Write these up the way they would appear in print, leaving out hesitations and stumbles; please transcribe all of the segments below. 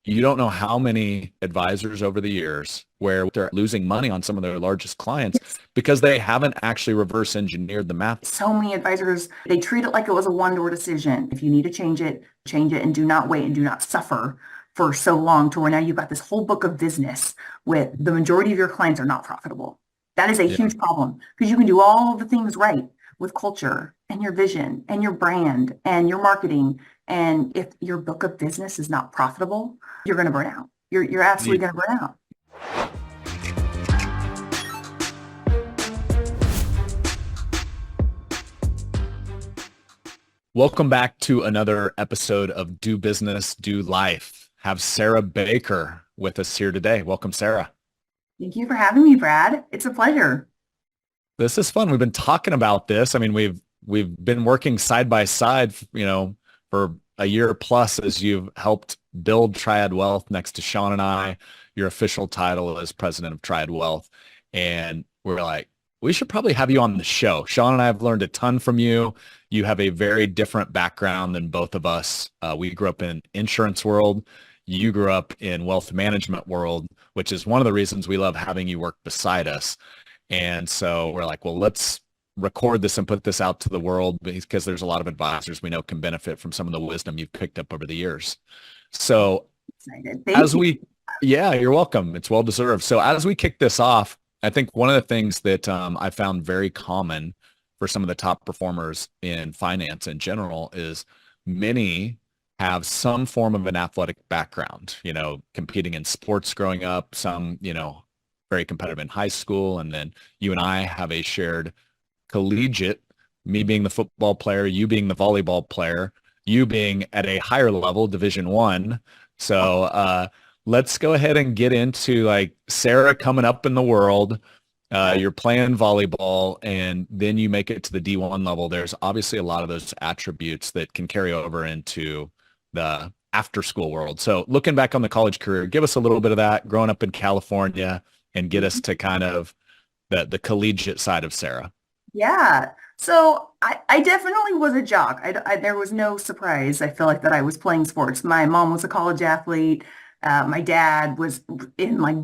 You don't know how many advisors over the years where they're losing money on some of their largest clients because they haven't actually reverse engineered the math. So many advisors, they treat it like it was a one-door decision. If you need to change it and do not wait and do not suffer for so long to where now you've got this whole book of business with the majority of your clients are not profitable. That is a Yeah. huge problem because you can do all the things right with culture and your vision and your brand and your marketing. And if your book of business is not profitable, you're going to burn out. You're absolutely going to burn out. Welcome back to another episode of Do Business, Do Life. Have Sara Baker with us here today. Welcome, Sara. Thank you for having me, Brad. It's a pleasure. This is fun. We've been talking about this. I mean, we've been working side by side, for a year plus as you've helped build Triad Wealth next to Sean and I. Your official title is president of Triad Wealth. And we're like, we should probably have you on the show. Sean and I have learned a ton from you. You have a very different background than both of us. We grew up in insurance world. You grew up in wealth management world, which is one of the reasons we love having you work beside us. And so we're like, well, let's record this and put this out to the world because there's a lot of advisors we know can benefit from some of the wisdom you've picked up over the years. So Excited. Thank as you. we, yeah, you're welcome. It's well deserved. So as we kick this off, I think one of the things that I found very common for some of the top performers in finance in general is many have some form of an athletic background, competing in sports growing up, some, very competitive in high school. And then you and I have a shared collegiate, me being the football player, you being the volleyball player, you being at a higher level, Division 1. So let's go ahead and get into like Sara coming up in the world. You're playing volleyball and then you make it to the D1 level. There's obviously a lot of those attributes that can carry over into the after school world. So looking back on the college career, give us a little bit of that growing up in California and get us to kind of the collegiate side of Sara. Yeah. So I definitely was a jock. There was no surprise. I feel like that I was playing sports. My mom was a college athlete. My dad was in like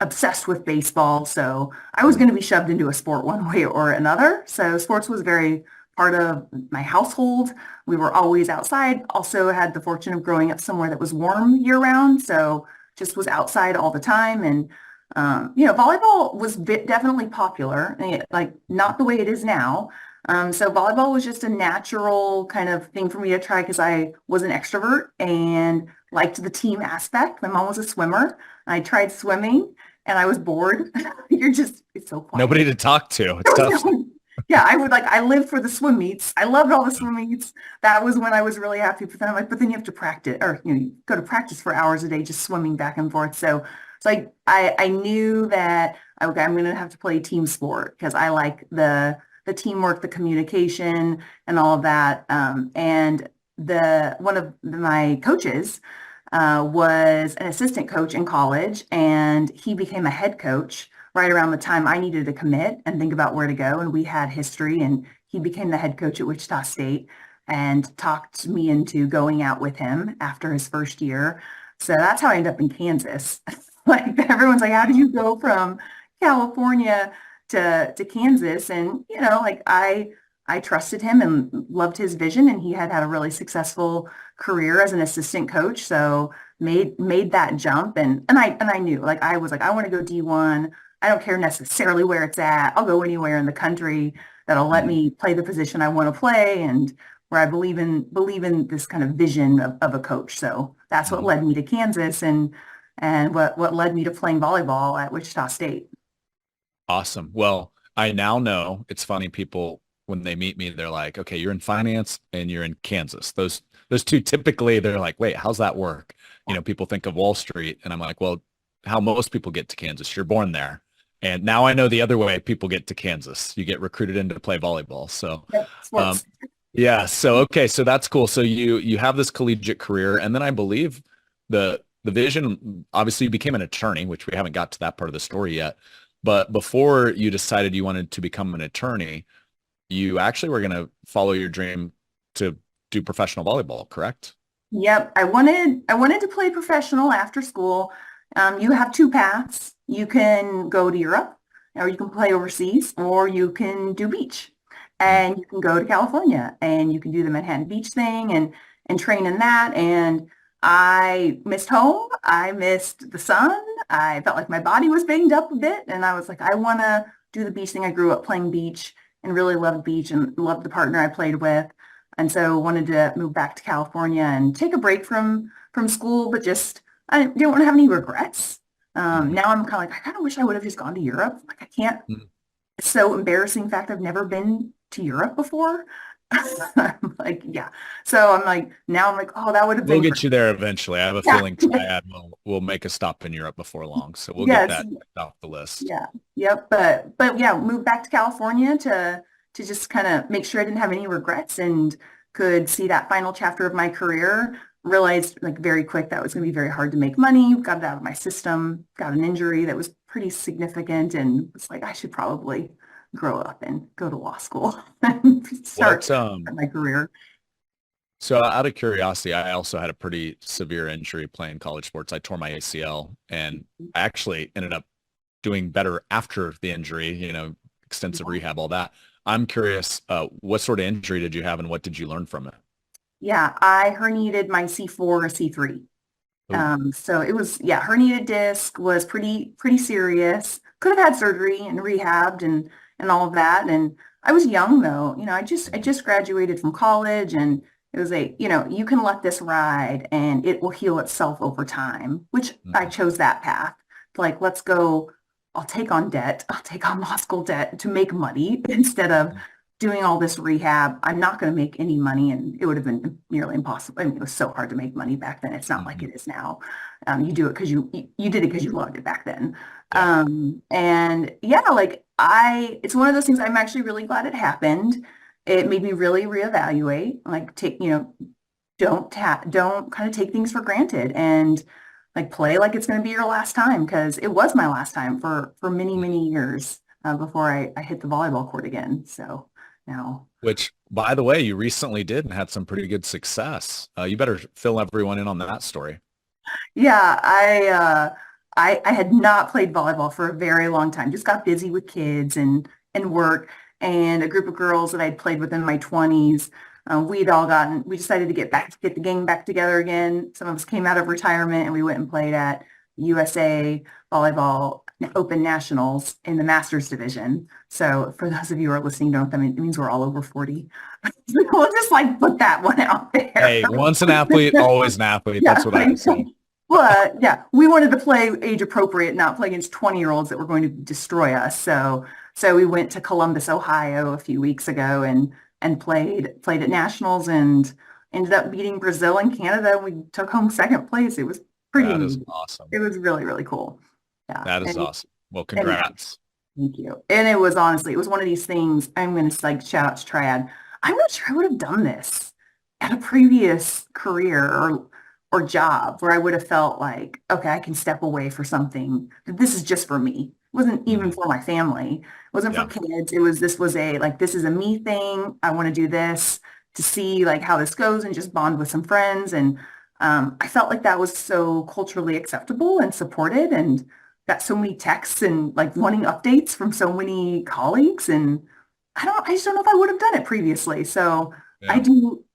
obsessed with baseball. So I was going to be shoved into a sport one way or another. So sports was very part of my household. We were always outside. Also had the fortune of growing up somewhere that was warm year round. So just was outside all the time. And volleyball was definitely popular, like not the way it is now. So volleyball was just a natural kind of thing for me to try because I was an extrovert and liked the team aspect. My mom was a swimmer. I tried swimming and I was bored. It's so quiet. Nobody to talk to. It's There was tough. no, yeah, I lived for the swim meets. I loved all the swim meets. That was when I was really happy. But then I'm like, but then you have to practice or, you go to practice for hours a day, just swimming back and forth. So I knew that okay, I'm going to have to play team sport because I like the teamwork, the communication, and all of that. And the one of my coaches was an assistant coach in college, and he became a head coach right around the time I needed to commit and think about where to go. And we had history, and he became the head coach at Wichita State and talked me into going out with him after his first year. So that's how I ended up in Kansas. Like everyone's like, how did you go from California to Kansas? And like I trusted him and loved his vision, and he had a really successful career as an assistant coach. So made that jump, and I knew like I was like I want to go D1. I don't care necessarily where it's at. I'll go anywhere in the country that'll let Mhm. me play the position I want to play and where I believe in this kind of vision of a coach. So that's what Mhm. led me to Kansas and what led me to playing volleyball at Wichita State. Awesome. Well, I now know it's funny people when they meet me, they're like, okay, you're in finance and you're in Kansas. Those two typically they're like, wait, how's that work? People think of Wall Street and I'm like, well, how most people get to Kansas, you're born there. And now I know the other way people get to Kansas. You get recruited in to play volleyball. So Yep, um, sports. yeah, so okay, so that's cool. So you have this collegiate career, and then I believe the vision, obviously you became an attorney, which we haven't got to that part of the story yet. But before you decided you wanted to become an attorney, you actually were going to follow your dream to do professional volleyball, correct? Yep, I wanted to play professional after school. You have two paths. You can go to Europe, or you can play overseas, or you can do beach. Mm. And you can go to California and you can do the Manhattan Beach thing and train in that. And I missed home. I missed the sun. I felt like my body was banged up a bit. And I was like, I want to do the beach thing. I grew up playing beach and really loved beach and loved the partner I played with. And so wanted to move back to California and take a break from school, but just I didn't want to have any regrets. Mhm. Now I'm kind of like, I kind of wish I would have just gone to Europe. Like I can't. Mhm. It's so embarrassing. In fact, I've never been to Europe before. I'm like, yeah. So I'm like, now I'm like, oh, that would have We'll been great. get you there eventually. I have a Yeah. feeling Triad will make a stop in Europe before long, so we'll get Yes. that checked off the list. Yeah. Yep. But yeah, moved back to California to just kind of make sure I didn't have any regrets and could see that final chapter of my career. Realized like very quick that was going to be very hard to make money. Got it out of my system. Got an injury that was pretty significant, and was like I should probably grow up and go to law school and start What my career. So out of curiosity, I also had a pretty severe injury playing college sports. I tore my ACL and I actually ended up doing better after the injury, extensive rehab, all that. I'm curious, what sort of injury did you have and what did you learn from it? Yeah, I herniated my C4 or C3. Oh, So it was, yeah, herniated disc was pretty serious. Could have had surgery and rehabbed and all of that. And I was young though, I just graduated from college and it was you can let this ride and it will heal itself over time, which I mhm, chose that path. Like, let's go, I'll take on debt, I'll take on law school debt to make money instead of doing all this rehab. I'm not going to make any money, and it would have been nearly impossible. I mean, it was so hard to make money back then. It's not like mhm. it is now. You do it because you did it because you loved it back then. Yeah. And yeah, it's one of those things I'm actually really glad it happened. It made me really reevaluate, like don't kind of take things for granted and like play like it's going to be your last time because it was my last time for many, many years before I hit the volleyball court again. So now, Which, by the way, you recently did and had some pretty good success. You better fill everyone in on that story. yeah, I had not played volleyball for a very long time. Just got busy with kids and work and a group of girls that I'd played with in my 20s. We decided to get the gang back together again. Some of us came out of retirement and we went and played at USA Volleyball Open Nationals in the Masters division. So for those of you who are listening, don't know what that means. It means we're all over 40. We'll just like put that one out there. Hey, once an athlete, always an athlete. Yeah, That's what I say. but yeah, we wanted to play age appropriate, not play against 20-year-olds that were going to destroy us. So we went to Columbus, Ohio a few weeks ago and played at nationals and ended up beating Brazil and Canada. We took home second place. It was pretty That is amazing. It awesome. was really, really cool. Yeah. That is awesome. Well, And congrats. thank you. And it was one of these things. I'm going to like shout out to Triad. I'm not sure I would have done this at a previous career or job where I would have felt like, okay, I can step away for something. This is just for me. It wasn't even Mhm. for my family. It wasn't for Yeah. kids. This was this is a me thing. I want to do this to see like how this goes and just bond with some friends. And I felt like that was so culturally acceptable and supported and got so many texts and like wanting updates from so many colleagues. And I just don't know if I would have done it previously. So Yeah.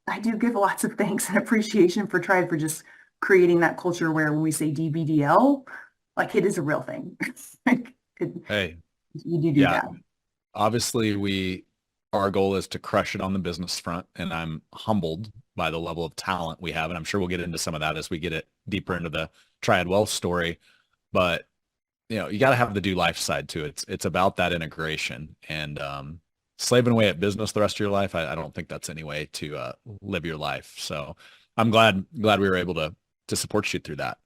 I do give lots of thanks and appreciation for Triad for just creating that culture where when we say DBDL, like it is a real thing. Like Hey, you do yeah. that. Obviously, our goal is to crush it on the business front, and I'm humbled by the level of talent we have, and I'm sure we'll get into some of that as we get it deeper into the Triad Wealth story. But you got to have the do life side too. It's about that integration and slaving away at business the rest of your life. I don't think that's any way to live your life. So I'm glad we were able to support you through that.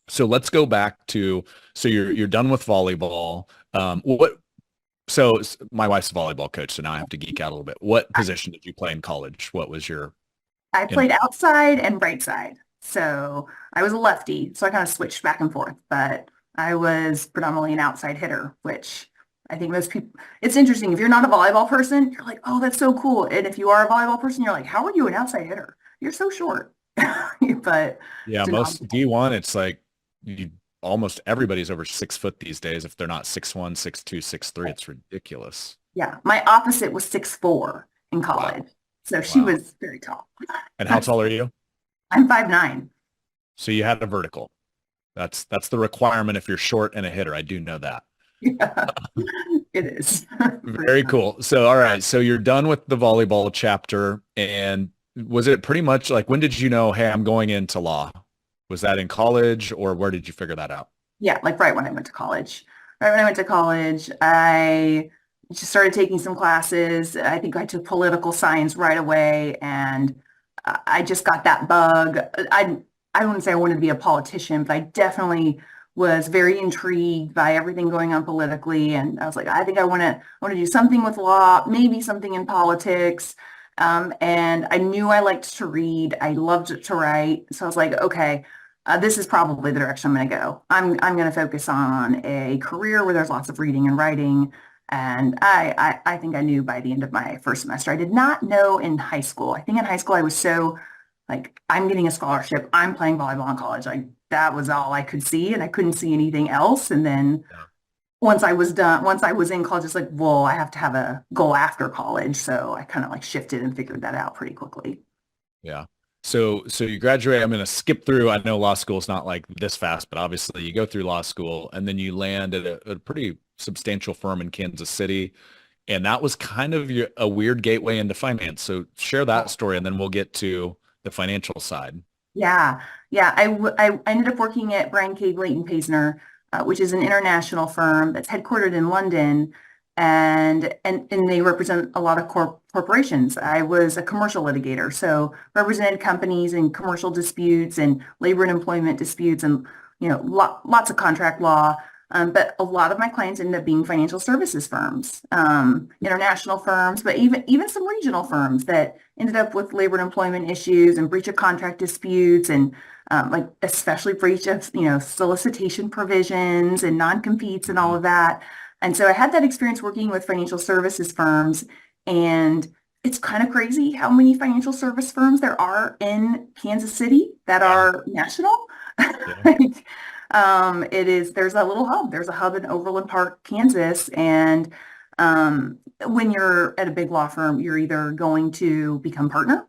So let's go back to so you're done with volleyball. My wife's a volleyball coach, so now I have to geek out a little bit. What position did you play in college? What was your I in? played outside and right side. So I was a lefty, so I kind of switched back and forth, but I was predominantly an outside hitter, which I think most people, it's interesting. If you're not a volleyball person, you're like, oh, that's so cool. And if you are a volleyball person, you're like, how are you an outside hitter? You're so short. but Yeah, did not. most D1, it's like you almost everybody's over 6 foot these days. If they're not 6'1", 6'2", 6'3", it's ridiculous. Yeah, my opposite was 6'4" in Wow. college. So she Wow. was very tall. And how tall are you? I'm 5'9". So you had a vertical. That's the requirement if you're short and a hitter. I do know that. Yeah, it is for Very sure. cool. So, all right. So you're done with the volleyball chapter. And was it pretty much like, when did you know, hey, I'm going into law? Was that in college or where did you figure that out? Yeah, like right when I went to college. Right when I went to college, I just started taking some classes. I think I took political science right away, and I just got that bug. I wouldn't say I wanted to be a politician, but I definitely was very intrigued by everything going on politically, and I was like, I think I want to do something with law, maybe something in politics. And I knew I liked to read. I loved to write, so I was like, okay, this is probably the direction I'm going to go. I'm going to focus on a career where there's lots of reading and writing. And I think I knew by the end of my first semester. I did not know in high school. I think in high school I was so like, I'm getting a scholarship. I'm playing volleyball in college. Like that was all I could see, and I couldn't see anything else. And then Yeah. once I was in college, it's like, well, I have to have a goal after college. So I kind of like shifted and figured that out pretty quickly. Yeah. So you graduate. I'm going to skip through. I know law school is not like this fast, but obviously you go through law school and then you land at a pretty substantial firm in Kansas City. And that was kind of a weird gateway into finance. So share that story and then we'll get to the financial side. Yeah, yeah. I ended up working at Brian Cave Leighton Paisner, which is an international firm that's headquartered in London, and they represent a lot of corporations. I was a commercial litigator, so represented companies in commercial disputes and labor and employment disputes, and lots of contract law. But a lot of my clients ended up being financial services firms, international firms, but even some regional firms that ended up with labor and employment issues and breach of contract disputes and like especially breach of solicitation provisions and non-competes and all Mhm. of that. And so I had that experience working with financial services firms, and it's kind of crazy how many financial service firms there are in Kansas City that Yeah. are national. Yeah. Like, there's a little hub. There's a hub in Overland Park, Kansas. And when you're at a big law firm, you're either going to become partner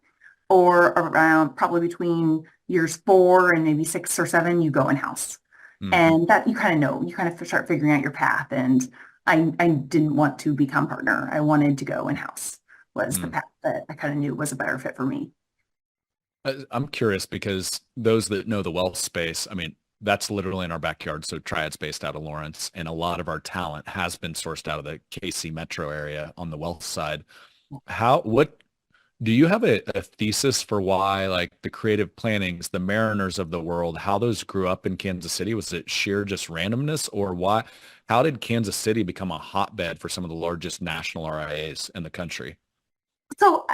or around probably between years 4 and maybe 6 or 7, you go in-house. Hmm. And that you kind of start figuring out your path. And I didn't want to become partner. I wanted to go in-house was the Hmm. path that I kind of knew was a better fit for me. I'm curious because those that know the wealth space, I mean, that's literally in our backyard. So Triad's based out of Lawrence, and a lot of our talent has been sourced out of the KC metro area on the wealth side. What do you have a thesis for why like the creative plannings, the Mariners of the world, how those grew up in Kansas City? Was it sheer just randomness or how did Kansas City become a hotbed for some of the largest national RIAs in the country? So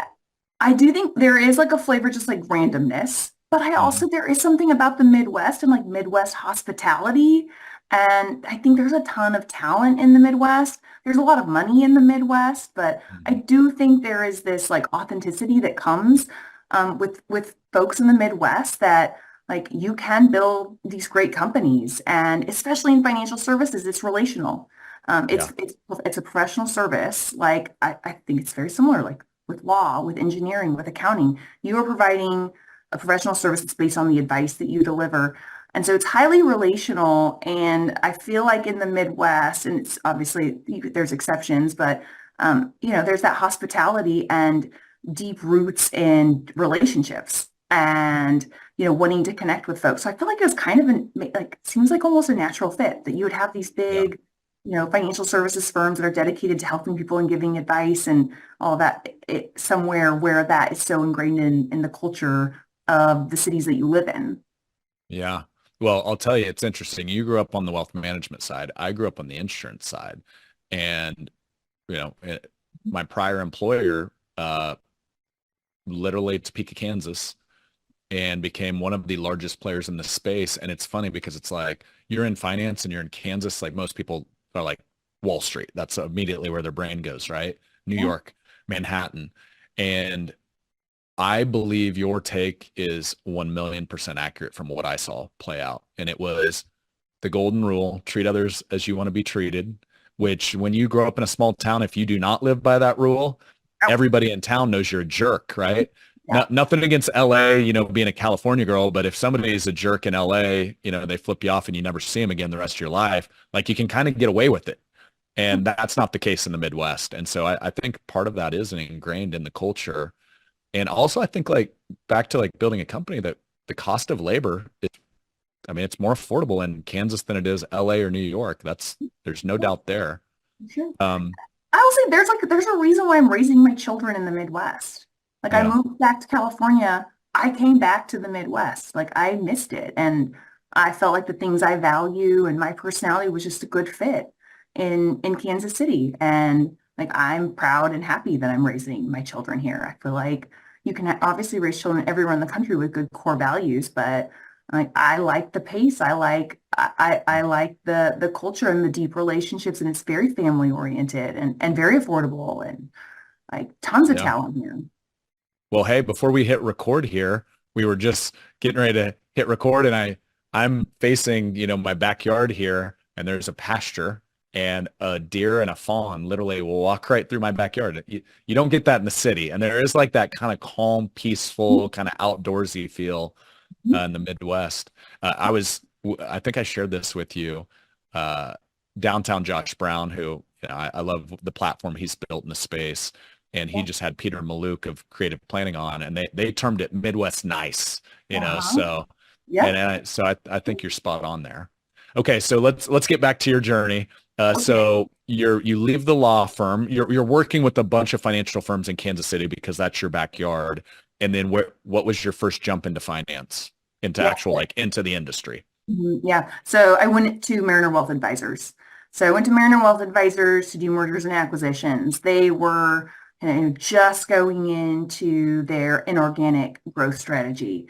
I do think there is like a flavor, just like randomness, but I Mhm. also, there is something about the Midwest and like Midwest hospitality. And I think there's a ton of talent in the Midwest. There's a lot of money in the Midwest, but I Mhm. do think there is this like authenticity that comes with folks in the Midwest that like you can build these great companies, and especially in financial services, it's relational. Yeah. It's a professional service. Like I think it's very similar. Like with law, with engineering, with accounting. You are providing a professional service that's based on the advice that you deliver. And so it's highly relational. And I feel like in the Midwest, and it's obviously there's exceptions, but there's that hospitality and deep roots in relationships and wanting to connect with folks. So I feel like it's kind of like seems like almost a natural fit that you would have these Yeah. big financial services firms that are dedicated to helping people and giving advice and all that, somewhere where that is so ingrained in the culture of the cities that you live in. Yeah. Well, I'll tell you, it's interesting. You grew up on the wealth management side. I grew up on the insurance side. And, you know, my prior employer, literally Topeka, Kansas, and became one of the largest players in the space. And it's funny because it's like you're in finance and you're in Kansas, like most people are like Wall Street. That's immediately where their brain goes, right? New Yeah. York, Manhattan. And I believe your take is 1,000,000% accurate from what I saw play out. And it was the golden rule, treat others as you want to be treated, which when you grow up in a small town, if you do not live by that rule, everybody in town knows you're a jerk, right? Yeah. Nothing against LA, being a California girl, but if somebody is a jerk in LA, they flip you off and you never see them again the rest of your life, like you can kind of get away with it. And that's not the case in the Midwest. And so I think part of that is ingrained in the culture. And also I think like back to like building a company that the cost of labor is, I mean, it's more affordable in Kansas than it is LA or New York. There's no doubt there. Sure. Um, I will say there's a reason why I'm raising my children in the Midwest. Like I yeah, moved back to California, I came back to the Midwest. Like I missed it. And I felt like the things I value and my personality was just a good fit in Kansas City. And like I'm proud and happy that I'm raising my children here. I feel like you can obviously raise children everywhere in the country with good core values, but like I like the pace. I like the culture and the deep relationships, and it's very family oriented and very affordable and like tons of yeah. talent here. Well, hey, before we hit record here, we were just getting ready to hit record, and I'm facing, my backyard here, and there's a pasture, and a deer and a fawn literally will walk right through my backyard. You don't get that in the city, and there is like that kind of calm, peaceful, kind of outdoorsy feel in the Midwest. I think I shared this with you. Downtown Josh Brown, who I love the platform he's built in the space. And he Yeah. just had Peter Maluk of Creative Planning on, and they termed it Midwest Nice, Uh-huh. so, Yep. I think you're spot on there. Okay, so let's get back to your journey. Okay. So you leave the law firm. You're working with a bunch of financial firms in Kansas City because that's your backyard. And then what was your first jump into finance, into Yeah. actual like into the industry? Yeah. So I went to Mariner Wealth Advisors. So I went to Mariner Wealth Advisors to do mergers and acquisitions. They were just going into their inorganic growth strategy.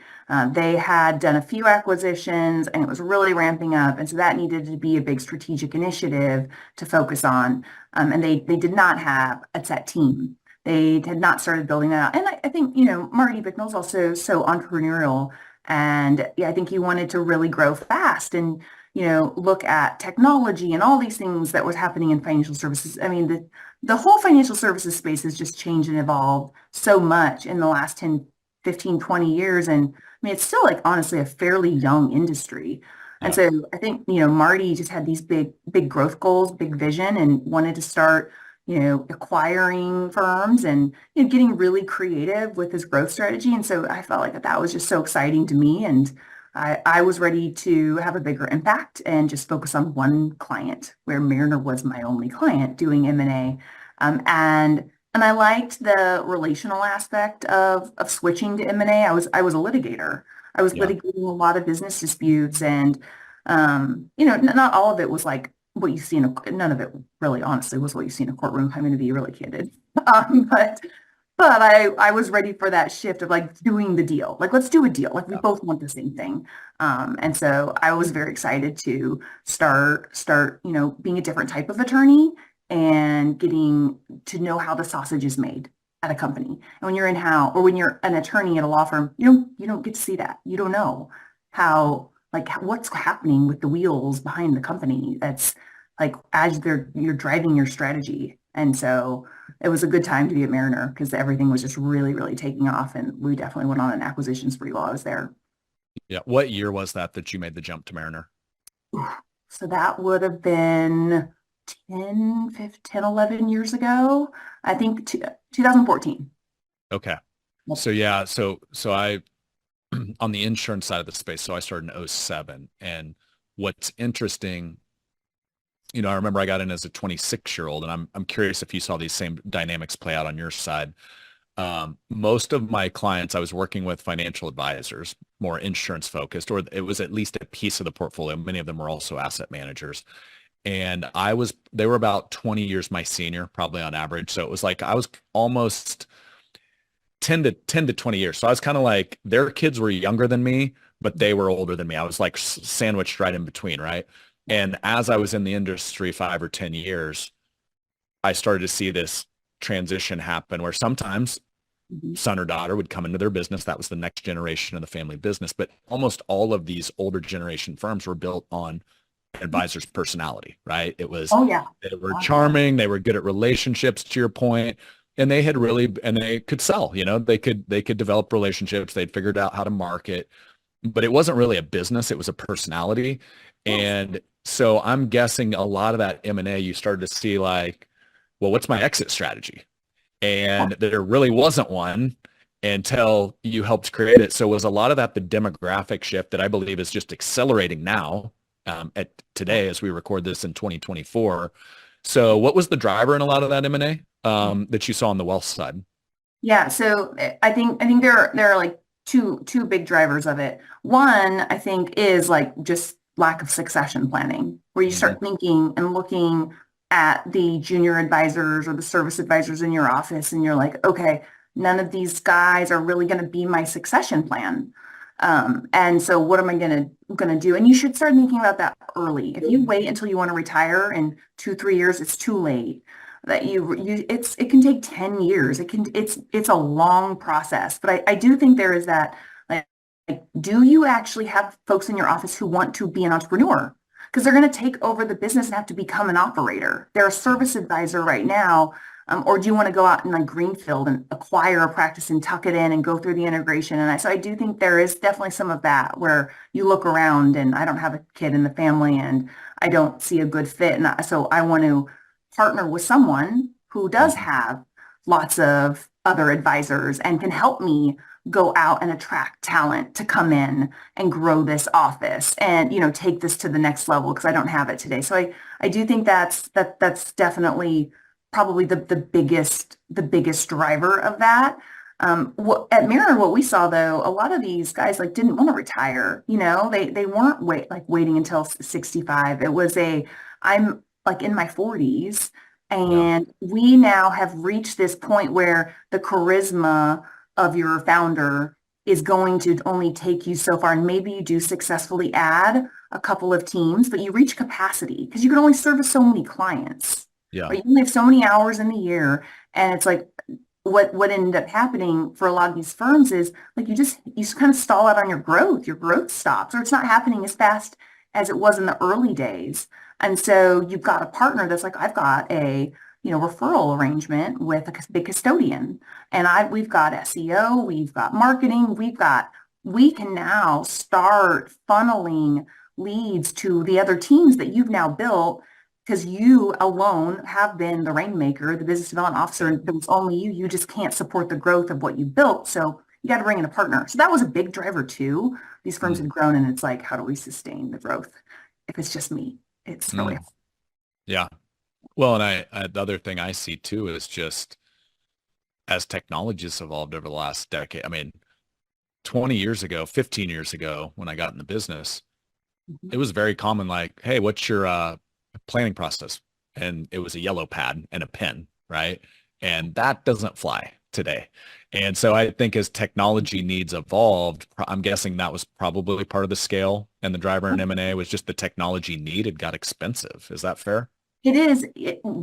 They had done a few acquisitions and it was really ramping up. And so that needed to be a big strategic initiative to focus on. And they did not have a set team. They had not started building that out. And I think, Marty Bicknell's also so entrepreneurial. And yeah, I think he wanted to really grow fast and, look at technology and all these things that was happening in financial services. I mean, the whole financial services space has just changed and evolved so much in the last 10, 15, 20 years. And I mean, it's still like honestly a fairly young industry. And Yeah, so I think, Marty just had these big growth goals, big vision, and wanted to start, acquiring firms and, getting really creative with his growth strategy. And so I felt like that was just so exciting to me. And I was ready to have a bigger impact and just focus on one client where Mariner was my only client doing M&A. And I liked the relational aspect of switching to M&A. I was a litigator. I was yeah, litigating a lot of business disputes and not all of it was like what you see none of it really honestly was what you see in a courtroom. I'm going to be really candid. But I was ready for that shift of like doing the deal. Like, let's do a deal. Like we yeah. both want the same thing. And so I was very excited to start, being a different type of attorney and getting to know how the sausage is made at a company. And when you're an attorney at a law firm, you don't get to see that. You don't know what's happening with the wheels behind the company. That's like as you're driving your strategy. And so it was a good time to be at Mariner because everything was just really, really taking off. And we definitely went on an acquisition spree while I was there. Yeah. What year was that you made the jump to Mariner? So that would have been 10, 15, 11 years ago. I think 2014. Okay. Yep. So yeah, so I on the insurance side of the space, so I started in '07. And what's interesting, I remember I got in as a 26-year-old, and I'm curious if you saw these same dynamics play out on your side. Most of my clients, I was working with financial advisors, more insurance focused, or it was at least a piece of the portfolio. Many of them were also asset managers. And they were about 20 years my senior, probably on average. So it was like I was almost 10 to 20 years. So I was kind of like their kids were younger than me, but they were older than me. I was like sandwiched right in between, right? And as I was in the industry 5 or 10 years, I started to see this transition happen where sometimes Mhm. son or daughter would come into their business. That was the next generation of the family business. But almost all of these older generation firms were built on advisor's personality, right? It was, Oh yeah. they were Oh, charming, they were good at relationships, to your point, and they had really, and they could sell, they could develop relationships. They'd figured out how to market, but it wasn't really a business. It was a personality. yes. And so I'm guessing a lot of that M&A, you started to see like, well, what's my exit strategy? And there really wasn't one until you helped create it. So was a lot of that the demographic shift that I believe is just accelerating now, at Yeah. today as we record this in 2024. So what was the driver in a lot of that M&A, that you saw on the wealth side? Yeah, so I think there are like two big drivers of it. One, I think, is like just lack of succession planning, where you Mhm. start thinking and looking at the junior advisors or the service advisors in your office, and you're like, okay, none of these guys are really going to be my succession plan. And so what am I gonna do? And you should start thinking about that early. If you wait until you want to retire in 2, 3 years, it's too late. That it can take 10 years. It's a long process. But I do think there is that, like, do you actually have folks in your office who want to be an entrepreneur? Because they're going to take over the business and have to become an operator. They're a service advisor right now. Or do you want to go out and like greenfield and acquire a practice and tuck it in and go through the integration? And so I do think there is definitely some of that where you look around and I don't have a kid in the family and I don't see a good fit. And so I want to partner with someone who does Mhm. have lots of other advisors and can help me go out and attract talent to come in and grow this office and take this to the next level because I don't have it today. So I do think that's definitely probably the biggest driver of that. At Mirror, what we saw though, a lot of these guys like didn't want to retire. They weren't waiting until 65. It was I'm like in my 40s, Yeah. and we now have reached this point where the charisma of your founder is going to only take you so far. And maybe you do successfully add a couple of teams, but you reach capacity because you can only service so many clients, Yeah. right? You only have so many hours in the year. And it's like what ended up happening for a lot of these firms is like you just kind of stall out on your growth stops, or it's not happening as fast as it was in the early days. And so you've got a partner that's like, I've got a referral arrangement with a big custodian, and we've got SEO, we've got marketing, we can now start funneling leads to the other teams that you've now built because you alone have been the rainmaker, the business development officer, Yeah. and it was only you. You just can't support the growth of what you built. So you got to bring in a partner. So that was a big driver too. These firms Mm. had grown, and it's like, how do we sustain the growth if it's just me? It's really Mm. Yeah. Well, and the other thing I see too is just as technology has evolved over the last decade. I mean, 20 years ago, 15 years ago, when I got in the business, hard. it was very common, like, hey, what's your planning process? And it was a yellow pad and a pen, right? And that doesn't fly today. And so I think as technology needs evolved, I'm guessing that was probably part of the scale, and the driver in M&A was just the technology needed got expensive. Is that fair? It is.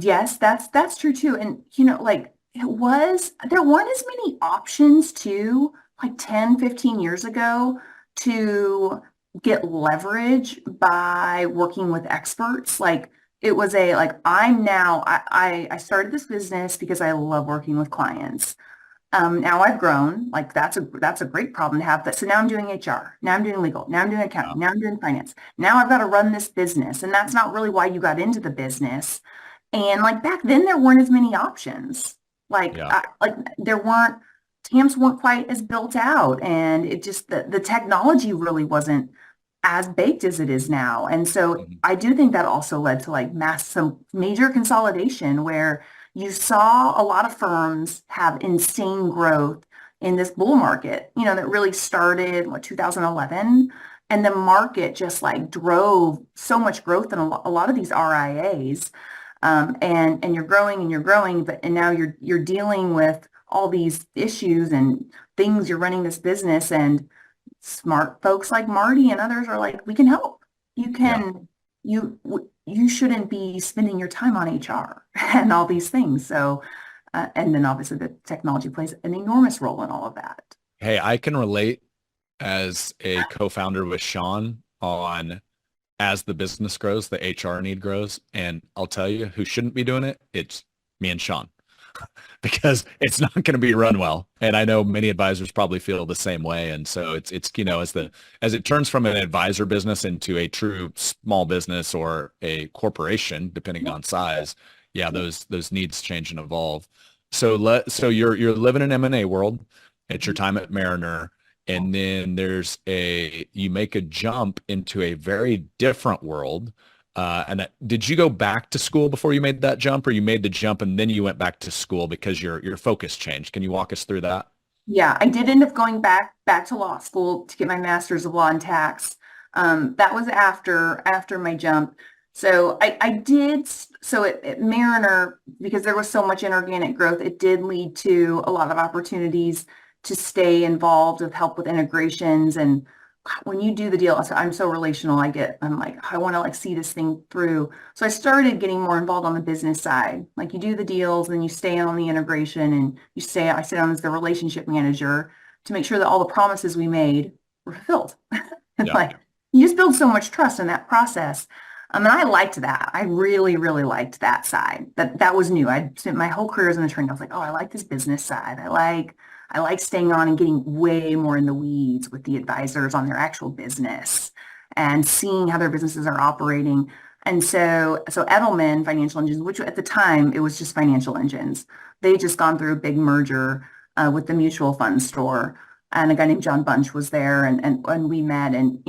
Yes, that's true too. And like there weren't as many options too, like 10, 15 years ago to get leverage by working with experts. Like it was like I started this business because I love working with clients. Now I've grown, like that's a great problem to have. But so now I'm doing HR, now I'm doing legal, now I'm doing Yeah. accounting, now I'm doing finance. Now I've got to run this business, and that's not really why you got into the business. And like back then, there weren't as many options. Yeah. Like there weren't TAMs weren't quite as built out, and it just the technology really wasn't as baked as it is now. And so Mhm. I do think that also led to like some major consolidation where you saw a lot of firms have insane growth in this bull market, that really started, 2011. And the market just like drove so much growth in a lot of these RIAs. And you're growing, and now you're dealing with all these issues and things. You're running this business, and smart folks like Marty and others are like, we can help. You Yeah. can, you shouldn't be spending your time on HR and all these things. So, And then obviously the technology plays an enormous role in all of that. Hey, I can relate as a co-founder with Sean on as the business grows, the HR need grows. And I'll tell you who shouldn't be doing it. It's me and Sean because it's not going to be run well. And I know many advisors probably feel the same way. And so it's, as it turns from an advisor business into a true small business or a corporation, depending on size, yeah, those needs change and evolve. So you're living in M&A world. It's your time at Mariner. And then you make a jump into a very different world. Did you go back to school before you made that jump, or you made the jump and then you went back to school because your focus changed? Can you walk us through that? Yeah, I did end up going back to law school to get my master's of law and tax. That was after my jump. So I did so at Mariner, because there was so much inorganic growth, it did lead to a lot of opportunities to stay involved with help with integrations. And when you do the deal, I'm so relational. I'm like, I want to like see this thing through. So I started getting more involved on the business side. Like you do the deals and you stay on the integration and I sit on as the relationship manager to make sure that all the promises we made were fulfilled. And Yeah. like you just build so much trust in that process. And I liked that. I really, really liked that side. That was new. I'd spent my whole career as an attorney. I was like, oh, I like this business side. I like staying on and getting way more in the weeds with the advisors on their actual business and seeing how their businesses are operating. And so Edelman Financial Engines, which at the time it was just financial engines, they just gone through a big merger with the mutual fund store. And a guy named John Bunch was there, and we met. And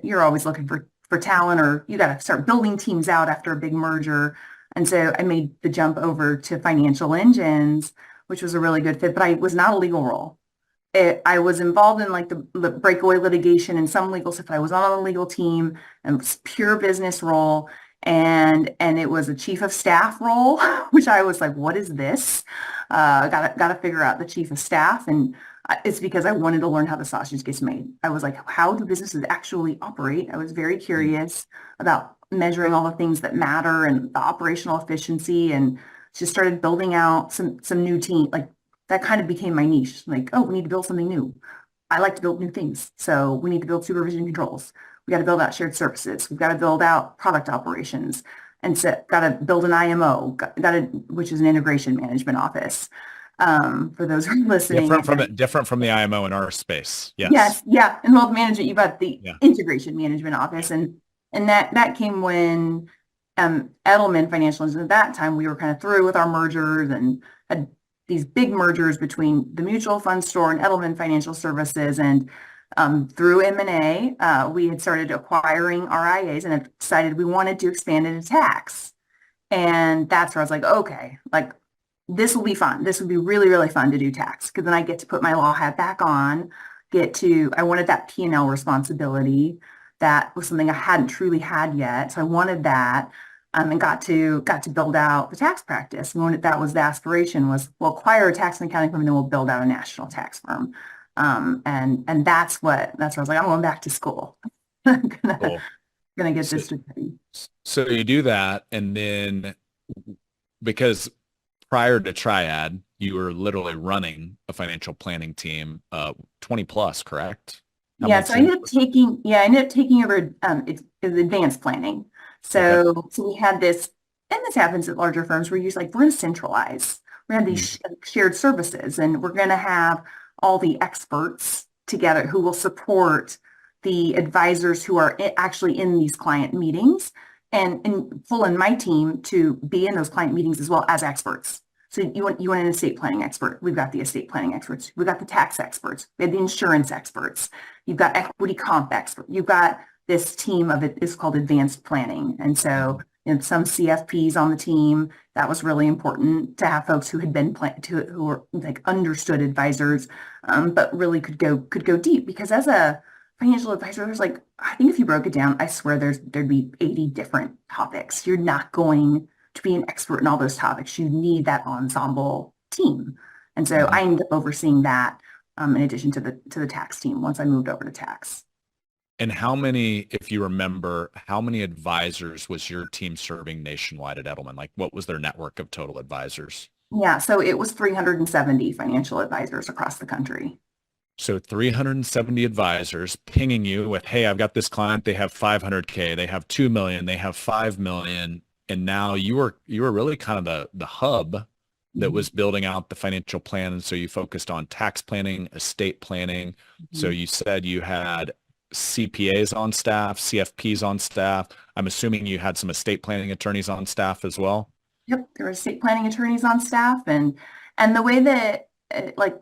you're always looking for talent, or you got to start building teams out after a big merger. And so I made the jump over to financial engines, which was a really good fit, but I was not a legal role. I was involved in like the breakaway litigation and some legal stuff. I was not on the legal team, and it was pure business role. And it was a chief of staff role, which I was like, what is this? Got to figure out the chief of staff. And it's because I wanted to learn how the sausage gets made. I was like, how do businesses actually operate? I was very curious about measuring all the things that matter and the operational efficiency, and just started building out some new team. Like that kind of became my niche. Like, oh, we need to build something new. I like to build new things. So we need to build supervision controls. We got to build out shared services. We've got to build out product operations, and so got to build an IMO, which is an integration management office. For those who are listening. Different from the IMO in our space. Yes. Yes. Yeah. In wealth management, you've got the Yeah. integration management office. And that came when Edelman Financial Engines, at that time, we were kind of through with our mergers and had these big mergers between the mutual fund store and Edelman Financial Services. And through M&A, we had started acquiring RIAs and had decided we wanted to expand into tax. And that's where I was like, okay, like this will be fun. This would be really, really fun to do tax, because then I get to put my law hat back on, I wanted that P&L responsibility. That was something I hadn't truly had yet. So I wanted that, and got to build out the tax practice. And that was the aspiration, was we'll acquire a tax and accounting firm and then we'll build out a national tax firm. And that's where I was like, I'm going back to school. I'm gonna get this degree. So you do that, and then because prior to Triad, you were literally running a financial planning team, 20 plus, correct? So I ended up taking over it's advanced planning. So we had this, and this happens at larger firms, where we're going to centralize. We have these shared services, and we're going to have all the experts together who will support the advisors who are actually in these client meetings, and pull in my team to be in those client meetings as well as experts. So you want an estate planning expert. We've got the estate planning experts. We've got the tax experts. We have the insurance experts. You've got equity comp expert. You've got this team of it's called advanced planning. And so some CFPs on the team. That was really important to have folks who had been who were like understood advisors, but really could go deep, because as a financial advisor, there's like, I think if you broke it down, I swear there'd be 80 different topics. You're not going to be an expert in all those topics. You need that ensemble team. And so I ended up overseeing that in addition to the tax team once I moved over to tax. And how many, if you remember, how many advisors was your team serving nationwide at Edelman? Like, what was their network of total advisors? Yeah, so it was 370 financial advisors across the country. So 370 advisors pinging you with, hey, I've got this client. They have 500K. They have 2 million. They have 5 million. And now you were really kind of the hub that Mhm. was building out the financial plan. And so you focused on tax planning, estate planning. So Mhm. you said you had CPAs on staff, CFPs on staff. I'm assuming you had some estate planning attorneys on staff as well. Yep, there are estate planning attorneys on staff, and the way that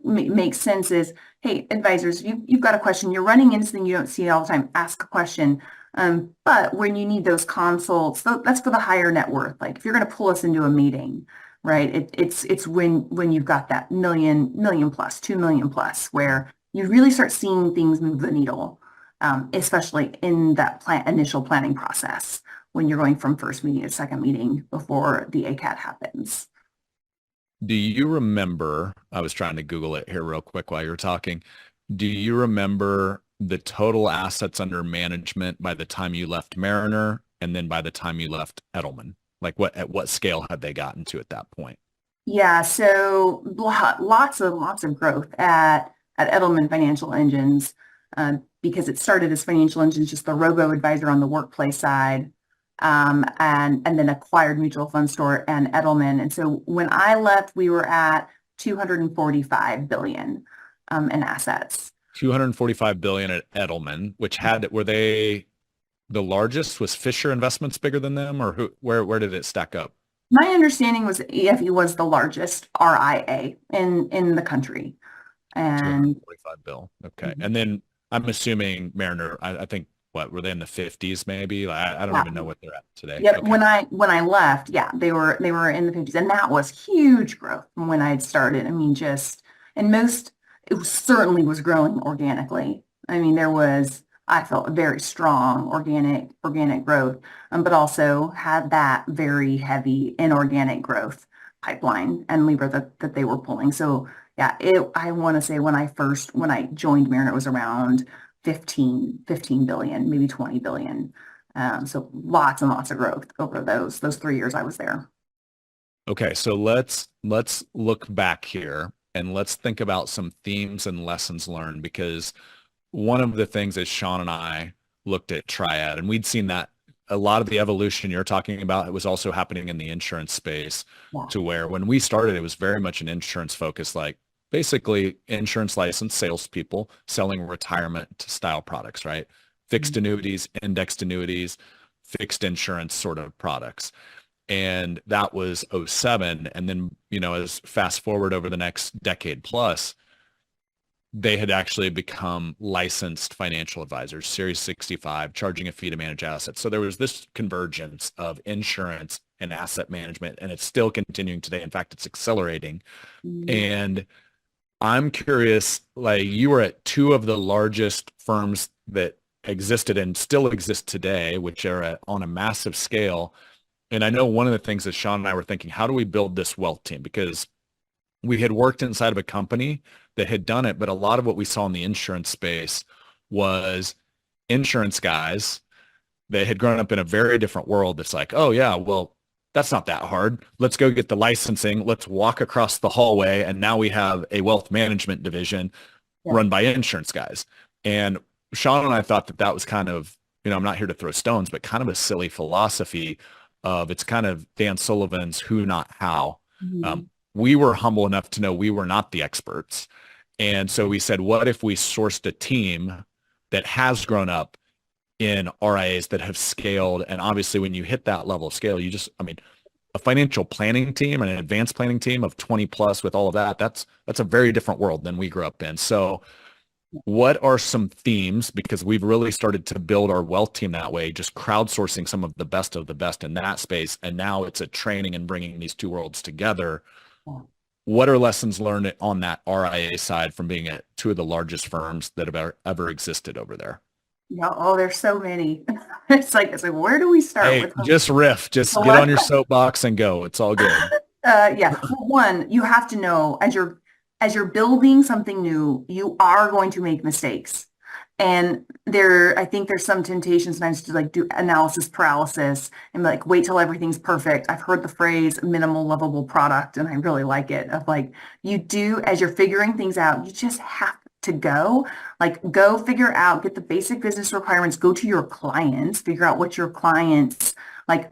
makes sense is, hey, advisors, you've got a question, you're running into something you don't see all the time, ask a question. But when you need those consults, that's for the higher net worth. Like if you're going to pull us into a meeting, right? It's when you've got that million plus, 2 million plus, where you really start seeing things move the needle, especially in that initial planning process when you're going from first meeting to second meeting before the ACAT happens. Do you remember, I was trying to Google it here real quick while you were talking. Do you remember the total assets under management by the time you left Mariner and then by the time you left Edelman? Like at what scale had they gotten to at that point? Yeah, so lots of growth at Edelman Financial Engines, because it started as Financial Engines, just the robo advisor on the workplace side, and then acquired Mutual Fund Store and Edelman. And so when I left, we were at 245 billion in assets. 245 billion at Edelman, which were they the largest? Was Fisher Investments bigger than them or where did it stack up? My understanding was EFE was the largest RIA in the country, and 245 bill. Okay. And then I'm assuming Mariner, I think what were they in the 50s maybe? I don't yeah. even know what they're at today. Yep. Okay. When I left, yeah, they were in the 50s, and that was huge growth from when I had started. I mean, just and most certainly was growing organically. I mean, I felt a very strong organic growth, but also had that very heavy inorganic growth pipeline and lever that they were pulling. So yeah, I want to say when I joined Mariner, it was around 15 billion, maybe 20 billion. So lots and lots of growth over those 3 years I was there. Okay, so let's look back here and let's think about some themes and lessons learned because one of the things is Sean and I looked at Triad and we'd seen that a lot of the evolution you're talking about, it was also happening in the insurance space Yeah. to where when we started, it was very much an insurance focus, like basically insurance licensed salespeople selling retirement style products, right? Fixed Mhm. annuities, indexed annuities, fixed insurance sort of products. And that was '07. And then, as fast forward over the next decade plus, they had actually become licensed financial advisors, Series 65, charging a fee to manage assets. So there was this convergence of insurance and asset management, and it's still continuing today. In fact, it's accelerating. Mhm. And I'm curious, like you were at two of the largest firms that existed and still exist today, which are on a massive scale. And I know one of the things that Sean and I were thinking, how do we build this wealth team? Because we had worked inside of a company that had done it, but a lot of what we saw in the insurance space was insurance guys that had grown up in a very different world that's like, oh yeah, well, that's not that hard. Let's go get the licensing. Let's walk across the hallway. And now we have a wealth management division Yeah. run by insurance guys. And Sean and I thought that that was kind of, I'm not here to throw stones, but kind of a silly philosophy of it's kind of Dan Sullivan's who, not how. Mhm. We were humble enough to know we were not the experts. And so we said, what if we sourced a team that has grown up in RIAs that have scaled? And obviously when you hit that level of scale, a financial planning team and an advanced planning team of 20 plus with all of that, that's a very different world than we grew up in. So what are some themes? Because we've really started to build our wealth team that way, just crowdsourcing some of the best in that space. And now it's a training and bringing these two worlds together. Yeah. What are lessons learned on that RIA side from being at two of the largest firms that have ever existed over there? Yeah. Oh, there's so many. It's like where do we start Hey, with just riff, just get on what? your soapbox and go. It's all good. Yeah. Well, one, you have to know as you're building something new, you are going to make mistakes. And I think there's some temptation sometimes to like do analysis paralysis and like wait till everything's perfect. I've heard the phrase minimal lovable product, and I really like it. Of like you do as you're figuring things out, you just have to go figure out, get the basic business requirements, go to your clients, figure out what your clients like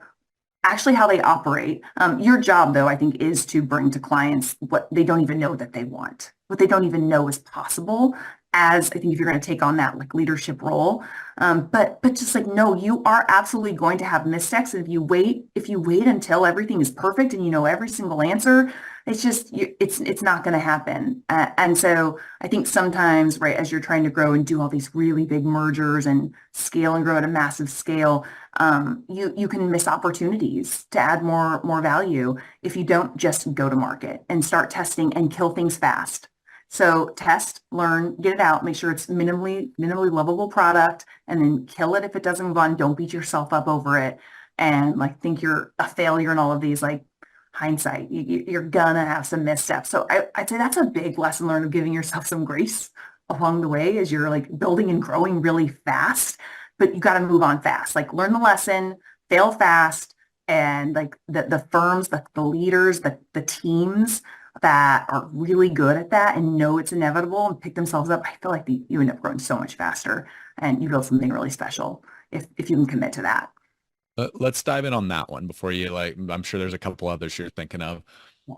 actually how they operate. Your job, though, I think, is to bring to clients what they don't even know that they want, what they don't even know is possible. As I think if you're going to take on that like leadership role, but just like no, you are absolutely going to have missteps. And if you wait until everything is perfect and you know every single answer, it's just it's not going to happen. And so I think sometimes, right, as you're trying to grow and do all these really big mergers and scale and grow at a massive scale, you can miss opportunities to add more value if you don't just go to market and start testing and kill things fast. So test, learn, get it out, make sure it's minimally lovable product, and then kill it if it doesn't move on. Don't beat yourself up over it and like think you're a failure in all of these like hindsight. You're gonna have some missteps. So I'd say that's a big lesson learned of giving yourself some grace along the way as you're like building and growing really fast, but you got to move on fast. Like learn the lesson, fail fast, and like the firms, the leaders, the teams that are really good at that and know it's inevitable and pick themselves up, I feel like you end up growing so much faster and you build something really special if you can commit to that. Let's dive in on that one before you like, I'm sure there's a couple others you're thinking of. Yeah.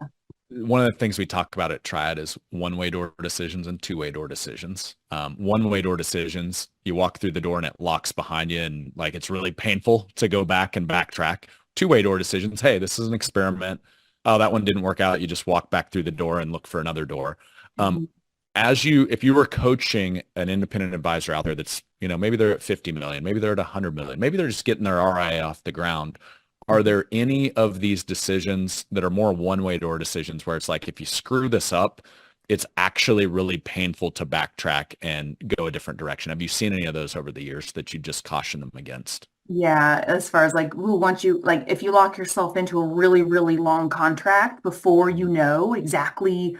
One of the things we talk about at Triad is one-way door decisions and two-way door decisions. One-way door decisions, you walk through the door and it locks behind you and like it's really painful to go back and backtrack. Two-way door decisions, hey, this is an experiment. Oh, that one didn't work out. You just walk back through the door and look for another door. Um, Mhm. if you were coaching an independent advisor out there that's, maybe they're at 50 million, maybe they're at 100 million, maybe they're just getting their RIA off the ground. Are there any of these decisions that are more one-way door decisions where it's like, if you screw this up, it's actually really painful to backtrack and go a different direction? Have you seen any of those over the years that you just caution them against? Yeah, as far as like, ooh, once you like, if you lock yourself into a really, really long contract before you know exactly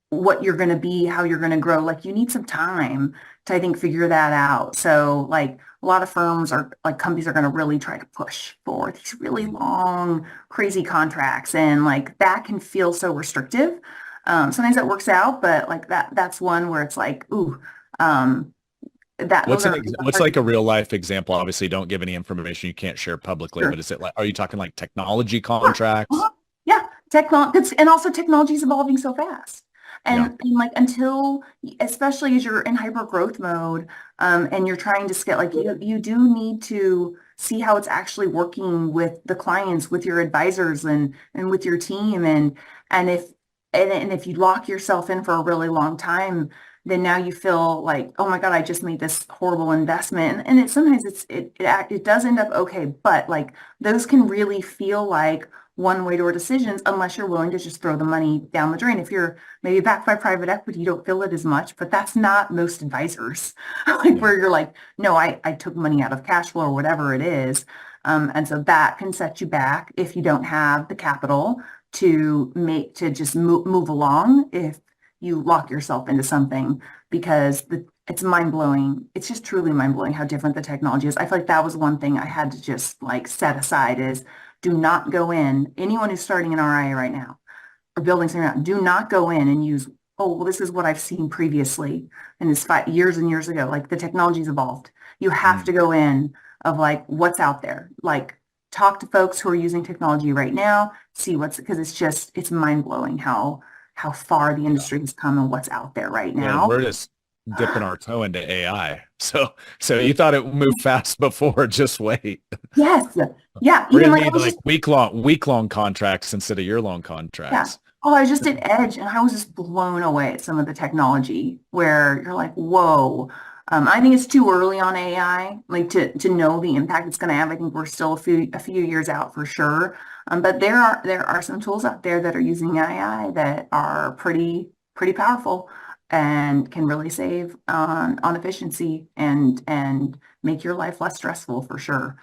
what you're going to be, how you're going to grow, like you need some time to, I think, figure that out. So like a lot of firms are like companies are going to really try to push for these really long, crazy contracts. And like that can feel so restrictive. Sometimes that works out, but like that's one where it's like, ooh, um, that those are What's hard like to a real life example? Obviously, don't give any information you can't share publicly, sure. but is it like, are you talking like technology Sure. contracts? Uh-huh. Yeah, technology, and also technology is evolving so fast. Yeah. And like until, especially as you're in hyper growth mode, and you're trying to scale, like you do need to see how it's actually working with the clients, with your advisors, and with your team, and if and if you lock yourself in for a really long time, then now you feel like, oh my God, I just made this horrible investment, and sometimes it does end up okay, but like those can really feel like one-way door decisions unless you're willing to just throw the money down the drain. If you're maybe backed by private equity, you don't feel it as much, but that's not most advisors. Like Yeah. where you're like, no, I took money out of cash flow or whatever it is. And so that can set you back if you don't have the capital to just move along if you lock yourself into something because it's mind blowing. It's just truly mind blowing how different the technology is. I feel like that was one thing I had to just like set aside is do not go in. Anyone who's starting an RIA right now or building something out, do not go in and use, oh, well, this is what I've seen previously. And it's 5 years and years ago. Like the technology's evolved. You have Mm. to go in of like what's out there. Like talk to folks who are using technology right now, see because it's mind blowing how far the Yeah. industry has come and what's out there right Well, now. we're just dipping our toe into AI. So you thought it moved fast before, just wait. Yes. Yeah. We're Even gonna like I need was like just week long contracts instead of year-long Yeah. contracts. Oh, I was just at Edge and I was just blown away at some of the technology where you're like, whoa. I think it's too early on AI, like to know the impact it's going to have. I think we're still a few years out for sure. But there are some tools out there that are using AI that are pretty powerful and can really save on efficiency and make your life less stressful for sure.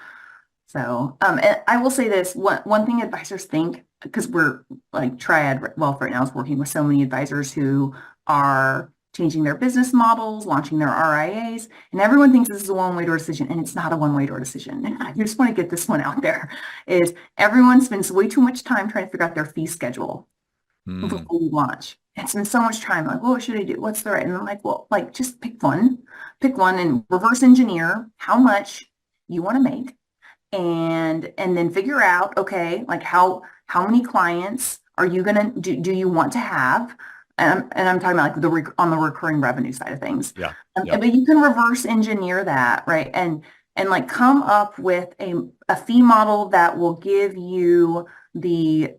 So, and I will say this, one thing advisors think, because we're like Triad Wealth right now is working with so many advisors who are changing their business models, launching their RIAs, and everyone thinks this is a one-way door decision, and it's not a one-way door decision. And I just want to get this one out there, is everyone spends way too much time trying to figure out their fee schedule before we launch. And spend so much time like, well, what should I do? What's the right? And I'm like, well, like just pick one and reverse engineer how much you want to make, and then figure out, okay, like how many clients are you gonna do you want to have? And I'm talking about like on the recurring revenue side of things. Yeah. But you can reverse engineer that, right? And like come up with a fee model that will give you the,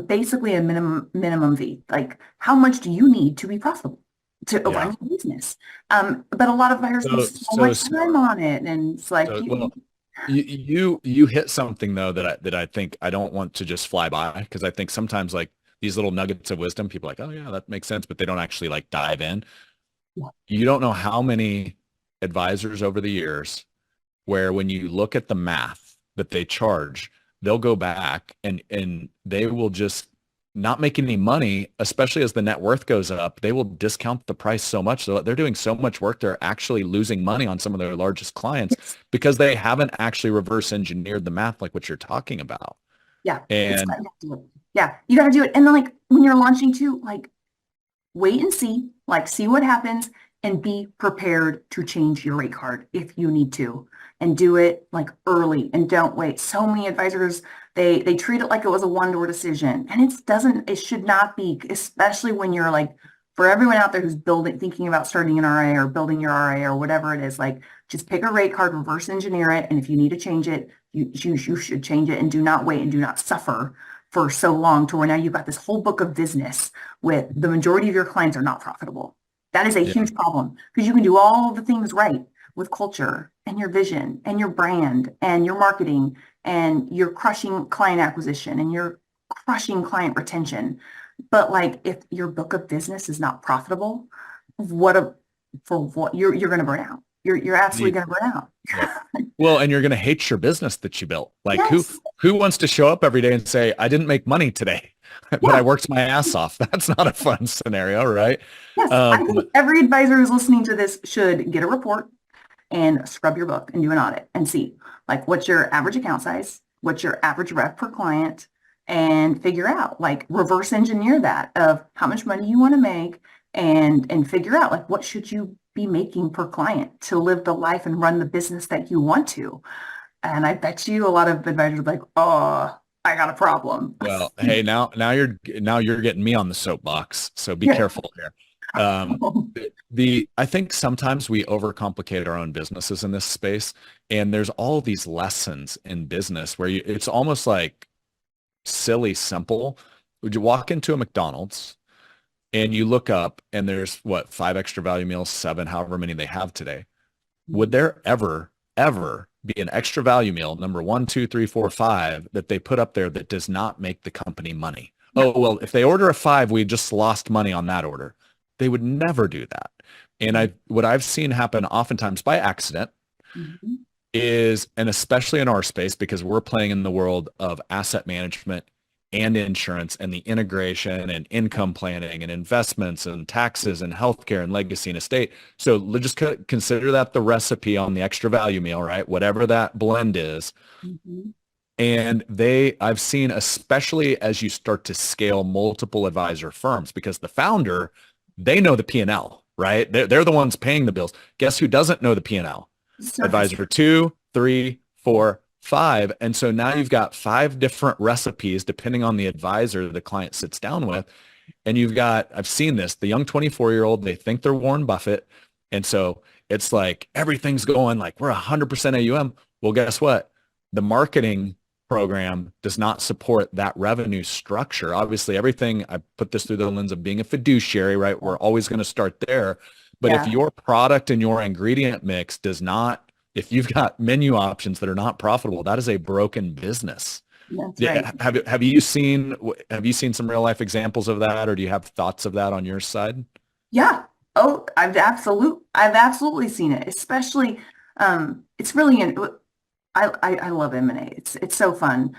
basically a minimum fee. Like how much do you need to be profitable to run your business? But a lot of buyers spend so much time on it, and it's like you hit something though that I think I don't want to just fly by, because I think sometimes like these little nuggets of wisdom, people are like, oh yeah, that makes sense, but they don't actually like dive in. Yeah. You don't know how many advisors over the years where when you look at the math that they charge, they'll go back and they will just not make any money, especially as the net worth goes up. They will discount the price so much. So they're doing so much work. They're actually losing money on some of their largest clients because they haven't actually reverse engineered the math like what you're talking about. Yeah. And yeah, you got to do it. And then like when you're launching too, like wait and see what happens, and be prepared to change your rate card if you need to, and do it like early and don't wait. So many advisors, they treat it like it was a one-door decision, and it should not be, especially when you're like, for everyone out there who's thinking about starting an RIA or building your RIA or whatever it is, like just pick a rate card, reverse engineer it. And if you need to change it, you should change it, and do not wait and do not suffer for so long to where now you've got this whole book of business with the majority of your clients are not profitable. That is a huge problem, because you can do all the things right with culture and your vision and your brand and your marketing, and you're crushing client acquisition and you're crushing client retention. But like if your book of business is not profitable, you're going to burn out. You're absolutely going to burn out. Well, and you're going to hate your business that you built. Like who wants to show up every day and say, I didn't make money today, but I worked my ass off? That's not a fun scenario, right? Yes, I think every advisor who's listening to this should get a report and scrub your book and do an audit and see like what's your average account size, what's your average rev per client, and figure out, like reverse engineer that of how much money you want to make, and figure out like what should you be making per client to live the life and run the business that you want to. And I bet you a lot of advisors are like, oh, I got a problem. Well, hey, now you're getting me on the soapbox, so be careful here. I think sometimes we overcomplicate our own businesses in this space, and there's all these lessons in business where it's almost like silly simple. Would you walk into a McDonald's and you look up and there's 5 extra value meals, 7, however many they have today? Would there ever be an extra value meal, number 1, 2, 3, 4, 5, that they put up there that does not make the company money? Oh, well, if they order a 5, we just lost money on that order. They would never do that. And what I've seen happen oftentimes by accident is, and especially in our space, because we're playing in the world of asset management and insurance and the integration and income planning and investments and taxes and healthcare and legacy and estate. So let's just consider that the recipe on the extra value meal, right? Whatever that blend is. And I've seen, especially as you start to scale multiple advisor firms, because the founder, they know the P&L, right? They're the ones paying the bills. Guess who doesn't know the P&L? Advisor 2, 3, 4, 5. And so now you've got 5 different recipes depending on the advisor the client sits down with. And I've seen this, the young 24-year-old, they think they're Warren Buffett. And so it's like everything's going like we're 100% AUM. Well, guess what? The marketing program does not support that revenue structure. Obviously, everything, I put this through the lens of being a fiduciary, right? We're always going to start there. But if your product and your ingredient mix does not, if you've got menu options that are not profitable, that is a broken business. That's right. Have you seen some real life examples of that, or do you have thoughts of that on your side? Yeah. Oh, I've absolutely seen it. Especially, it's really I love M&A. It's so fun.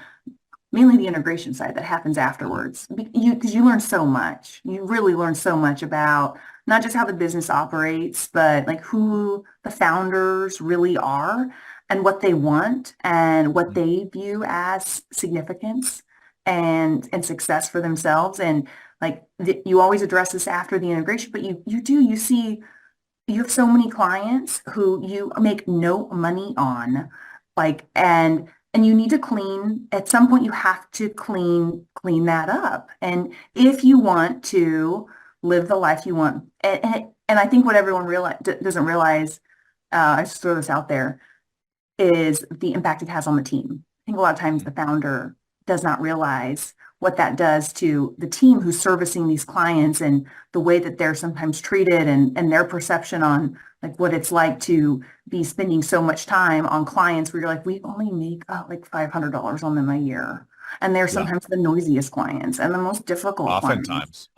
Mainly the integration side that happens afterwards, because you learn so much. You really learn so much about not just how the business operates, but like who the founders really are and what they want and what they view as significance and success for themselves. And like you always address this after the integration, but you see you have so many clients who you make no money on, like, and you need to clean, at some point you have to clean that up. And if you want to live the life you want, and I think what everyone doesn't realize, I just throw this out there, is the impact it has on the team. I think a lot of times the founder does not realize what that does to the team who's servicing these clients and the way that they're sometimes treated and their perception on like what it's like to be spending so much time on clients where you're like, we only make like $500 on them a year. And they're Yeah. sometimes the noisiest clients and the most difficult clients. Oftentimes.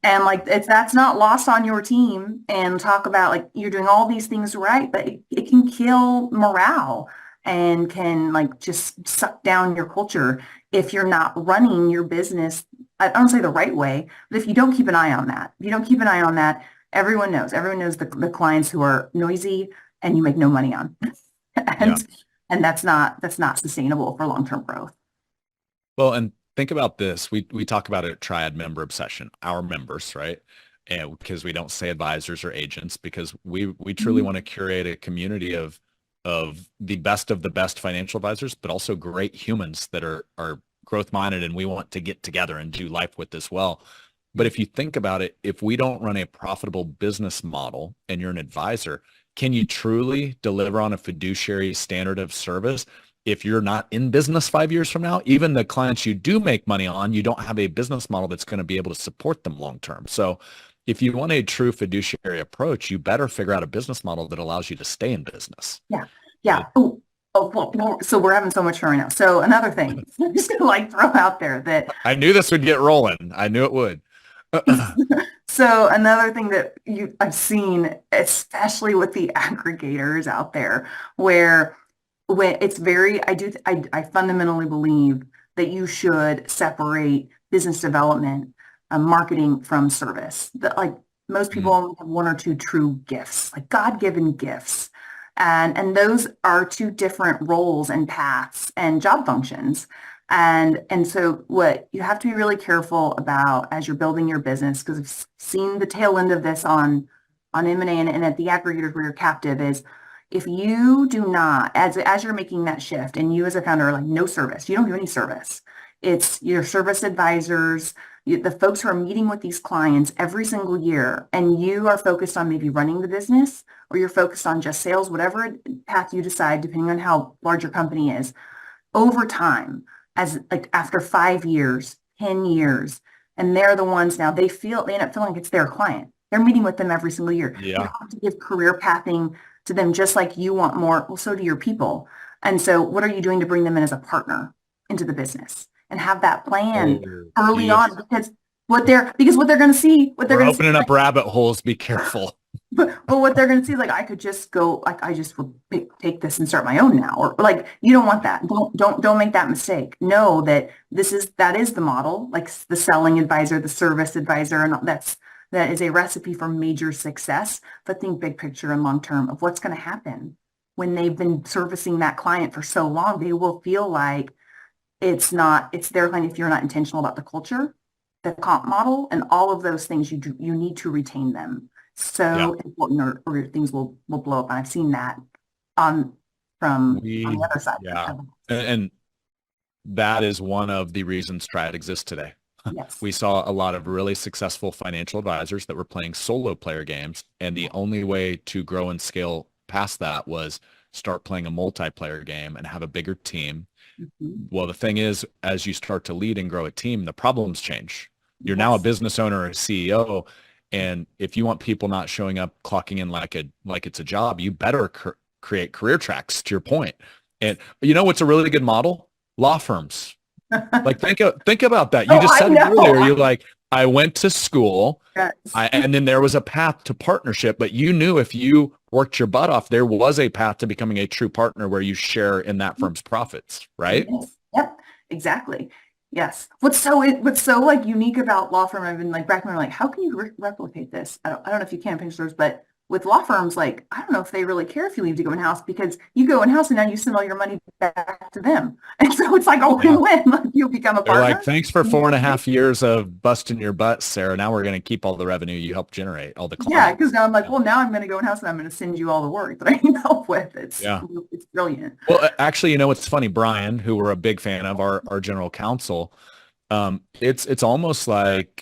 And like that's not lost on your team, and talk about like you're doing all these things right, but it can kill morale and can like just suck down your culture if you're not running your business, I don't say the right way, but if you don't keep an eye on that, everyone knows the clients who are noisy and you make no money on. and and that's not sustainable for long-term growth. Well, and think about this. We talk about it at Triad member obsession, our members, right? And because we don't say advisors or agents, because we truly want to curate a community of the best financial advisors, but also great humans that are growth minded and we want to get together and do life with as well. But if you think about it, if we don't run a profitable business model and you're an advisor, can you truly deliver on a fiduciary standard of service if you're not in business 5 years from now? Even the clients you do make money on, you don't have a business model that's going to be able to support them long term. So if you want a true fiduciary approach, you better figure out a business model that allows you to stay in business. Yeah. Yeah. Well, so we're having so much fun right now. So another thing, I'm just gonna like throw out there that I knew this would get rolling. I knew it would. So another thing that I've seen, especially with the aggregators out there, where when it's I fundamentally believe that you should separate business development, marketing from service. That like most people only have one or two true gifts, like God-given gifts. And those are two different roles and paths and job functions. And so what you have to be really careful about as you're building your business, because I've seen the tail end of this on M&A and at the aggregators where you're captive, is if you do not, as you're making that shift and you as a founder are like, no service, you don't do any service. It's your service advisors, the folks who are meeting with these clients every single year, and you are focused on maybe running the business or you're focused on just sales, whatever path you decide, depending on how large your company is, over time, as like after 5 years, 10 years, and they're the ones now, they end up feeling like it's their client. They're meeting with them every single year. Yeah. You have to give career pathing to them just like you want more. Well, so do your people. And so what are you doing to bring them in as a partner into the business and have that plan early on? Because what they're going to see, We're opening up rabbit holes. Be careful. But what they're going to see, like, I could just go, like, I just will take this and start my own now, or like, you don't want that. Don't make that mistake. Know that that is the model, like the selling advisor, the service advisor, and that is a recipe for major success. But think big picture and long term of what's going to happen when they've been servicing that client for so long. They will feel like it's their client if you're not intentional about the culture, the comp model, and all of those things. You need to retain them. So important, or things will blow up. And I've seen that on the other side. Yeah. And that is one of the reasons Triad exists today. Yes. We saw a lot of really successful financial advisors that were playing solo player games. And the only way to grow and scale past that was start playing a multiplayer game and have a bigger team. Mm-hmm. Well, the thing is, as you start to lead and grow a team, the problems change. You're now a business owner or a CEO. And if you want people not showing up, clocking in like it's a job, you better create career tracks, to your point. And you know what's a really good model? Law firms. Like think about that. You just said it earlier. You're like, I went to school, yes. And then there was a path to partnership, but you knew if you worked your butt off, there was a path to becoming a true partner where you share in that firm's profits, right? Yes. Yep, exactly. Yes. What's so like unique about law firm, I've been like back when like, how can you replicate this? I don't know if you can pinch stores, but with law firms, like, I don't know if they really care if you leave to go in house because you go in house and now you send all your money back to them. And so it's like a Yeah. win-win. Like you become a They're like, partner. thanks for You four and a get paid. half years of busting your butt, Sarah. Now we're going to keep all the revenue you helped generate, all the Yeah, because clients. now I'm like, Yeah. well, now I'm going to go in house and I'm going to send you all the work that I need help with. Yeah. It's brilliant. Well, actually, it's funny, Brian, who we're a big fan of, our general counsel. It's almost like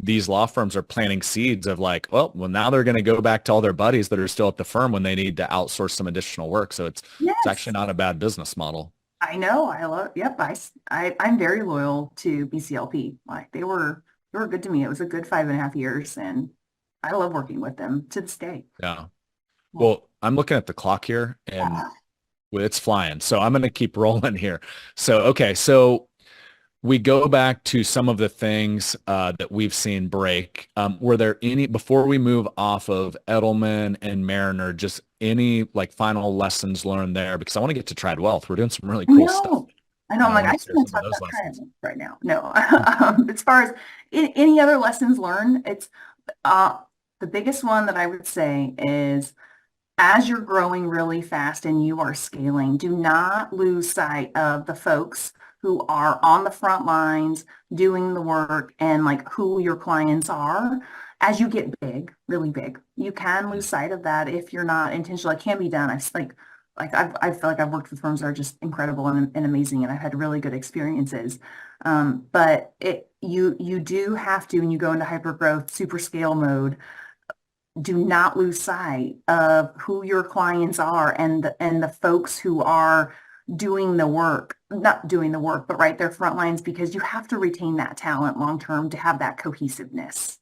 these law firms are planting seeds of like, well, now they're going to go back to all their buddies that are still at the firm when they need to outsource some additional work. So it's actually Yes. not a bad business model. I know. I love, yep. I'm very loyal to BCLP. Like they were good to me. It was a good 5.5 years and I love working with them to this day. Yeah. Yeah. Well, I'm looking at the clock here and it's flying. So I'm going to keep rolling here. So, okay. So we go back to some of the things that we've seen break. Were there any, before we move off of Edelman and Mariner, just any like final lessons learned there? Because I want to get to Triad Wealth. We're doing some really cool stuff. No, I know. I'm I like, want I to just share want to some of talk those about lessons. triangles right now. No, as far as any other lessons learned, it's uh, the biggest one that I would say is as you're growing really fast and you are scaling, do not lose sight of the folks who are on the front lines doing the work and like who your clients are. As you get big, really big, you can lose sight of that if you're not intentional. It can be done. I feel like I've worked with firms that are just incredible and amazing, and I've had really good experiences. But you do have to, when you go into hyper growth, super scale mode, do not lose sight of who your clients are and the folks who are doing the work, not doing the work, but right, their front lines, because you have to retain that talent long term to have that cohesiveness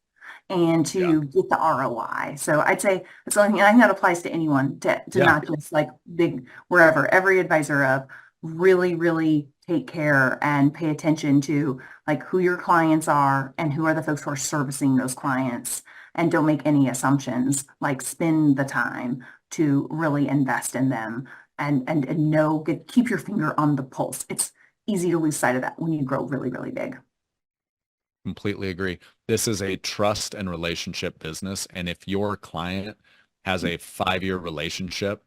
and Yeah. to get the ROI. So I'd say that's the only thing, and I think that applies to anyone, to Yeah. not just like big, wherever, every advisor of really, really take care and pay attention to like who your clients are and who are the folks who are servicing those clients. And don't make any assumptions, like spend the time to really invest in them and keep your finger on the pulse. It's easy to lose sight of that when you grow really, really big. Completely agree. This is a trust and relationship business. And if your client has a 5-year relationship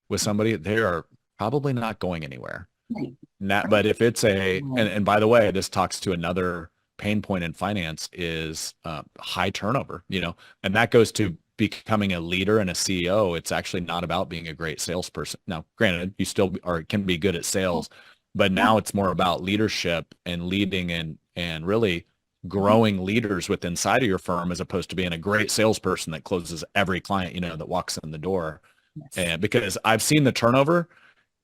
with somebody, they are probably not going anywhere. Right. But if it's Right. and by the way, this talks to another pain point in finance is high turnover, and that goes to becoming a leader and a CEO. It's actually not about being a great salesperson. Now, granted, you still can be good at sales, but Yeah. now it's more about leadership and leading and really growing leaders with inside of your firm as opposed to being a great salesperson that closes every client, that walks in the door. Yes. And because I've seen the turnover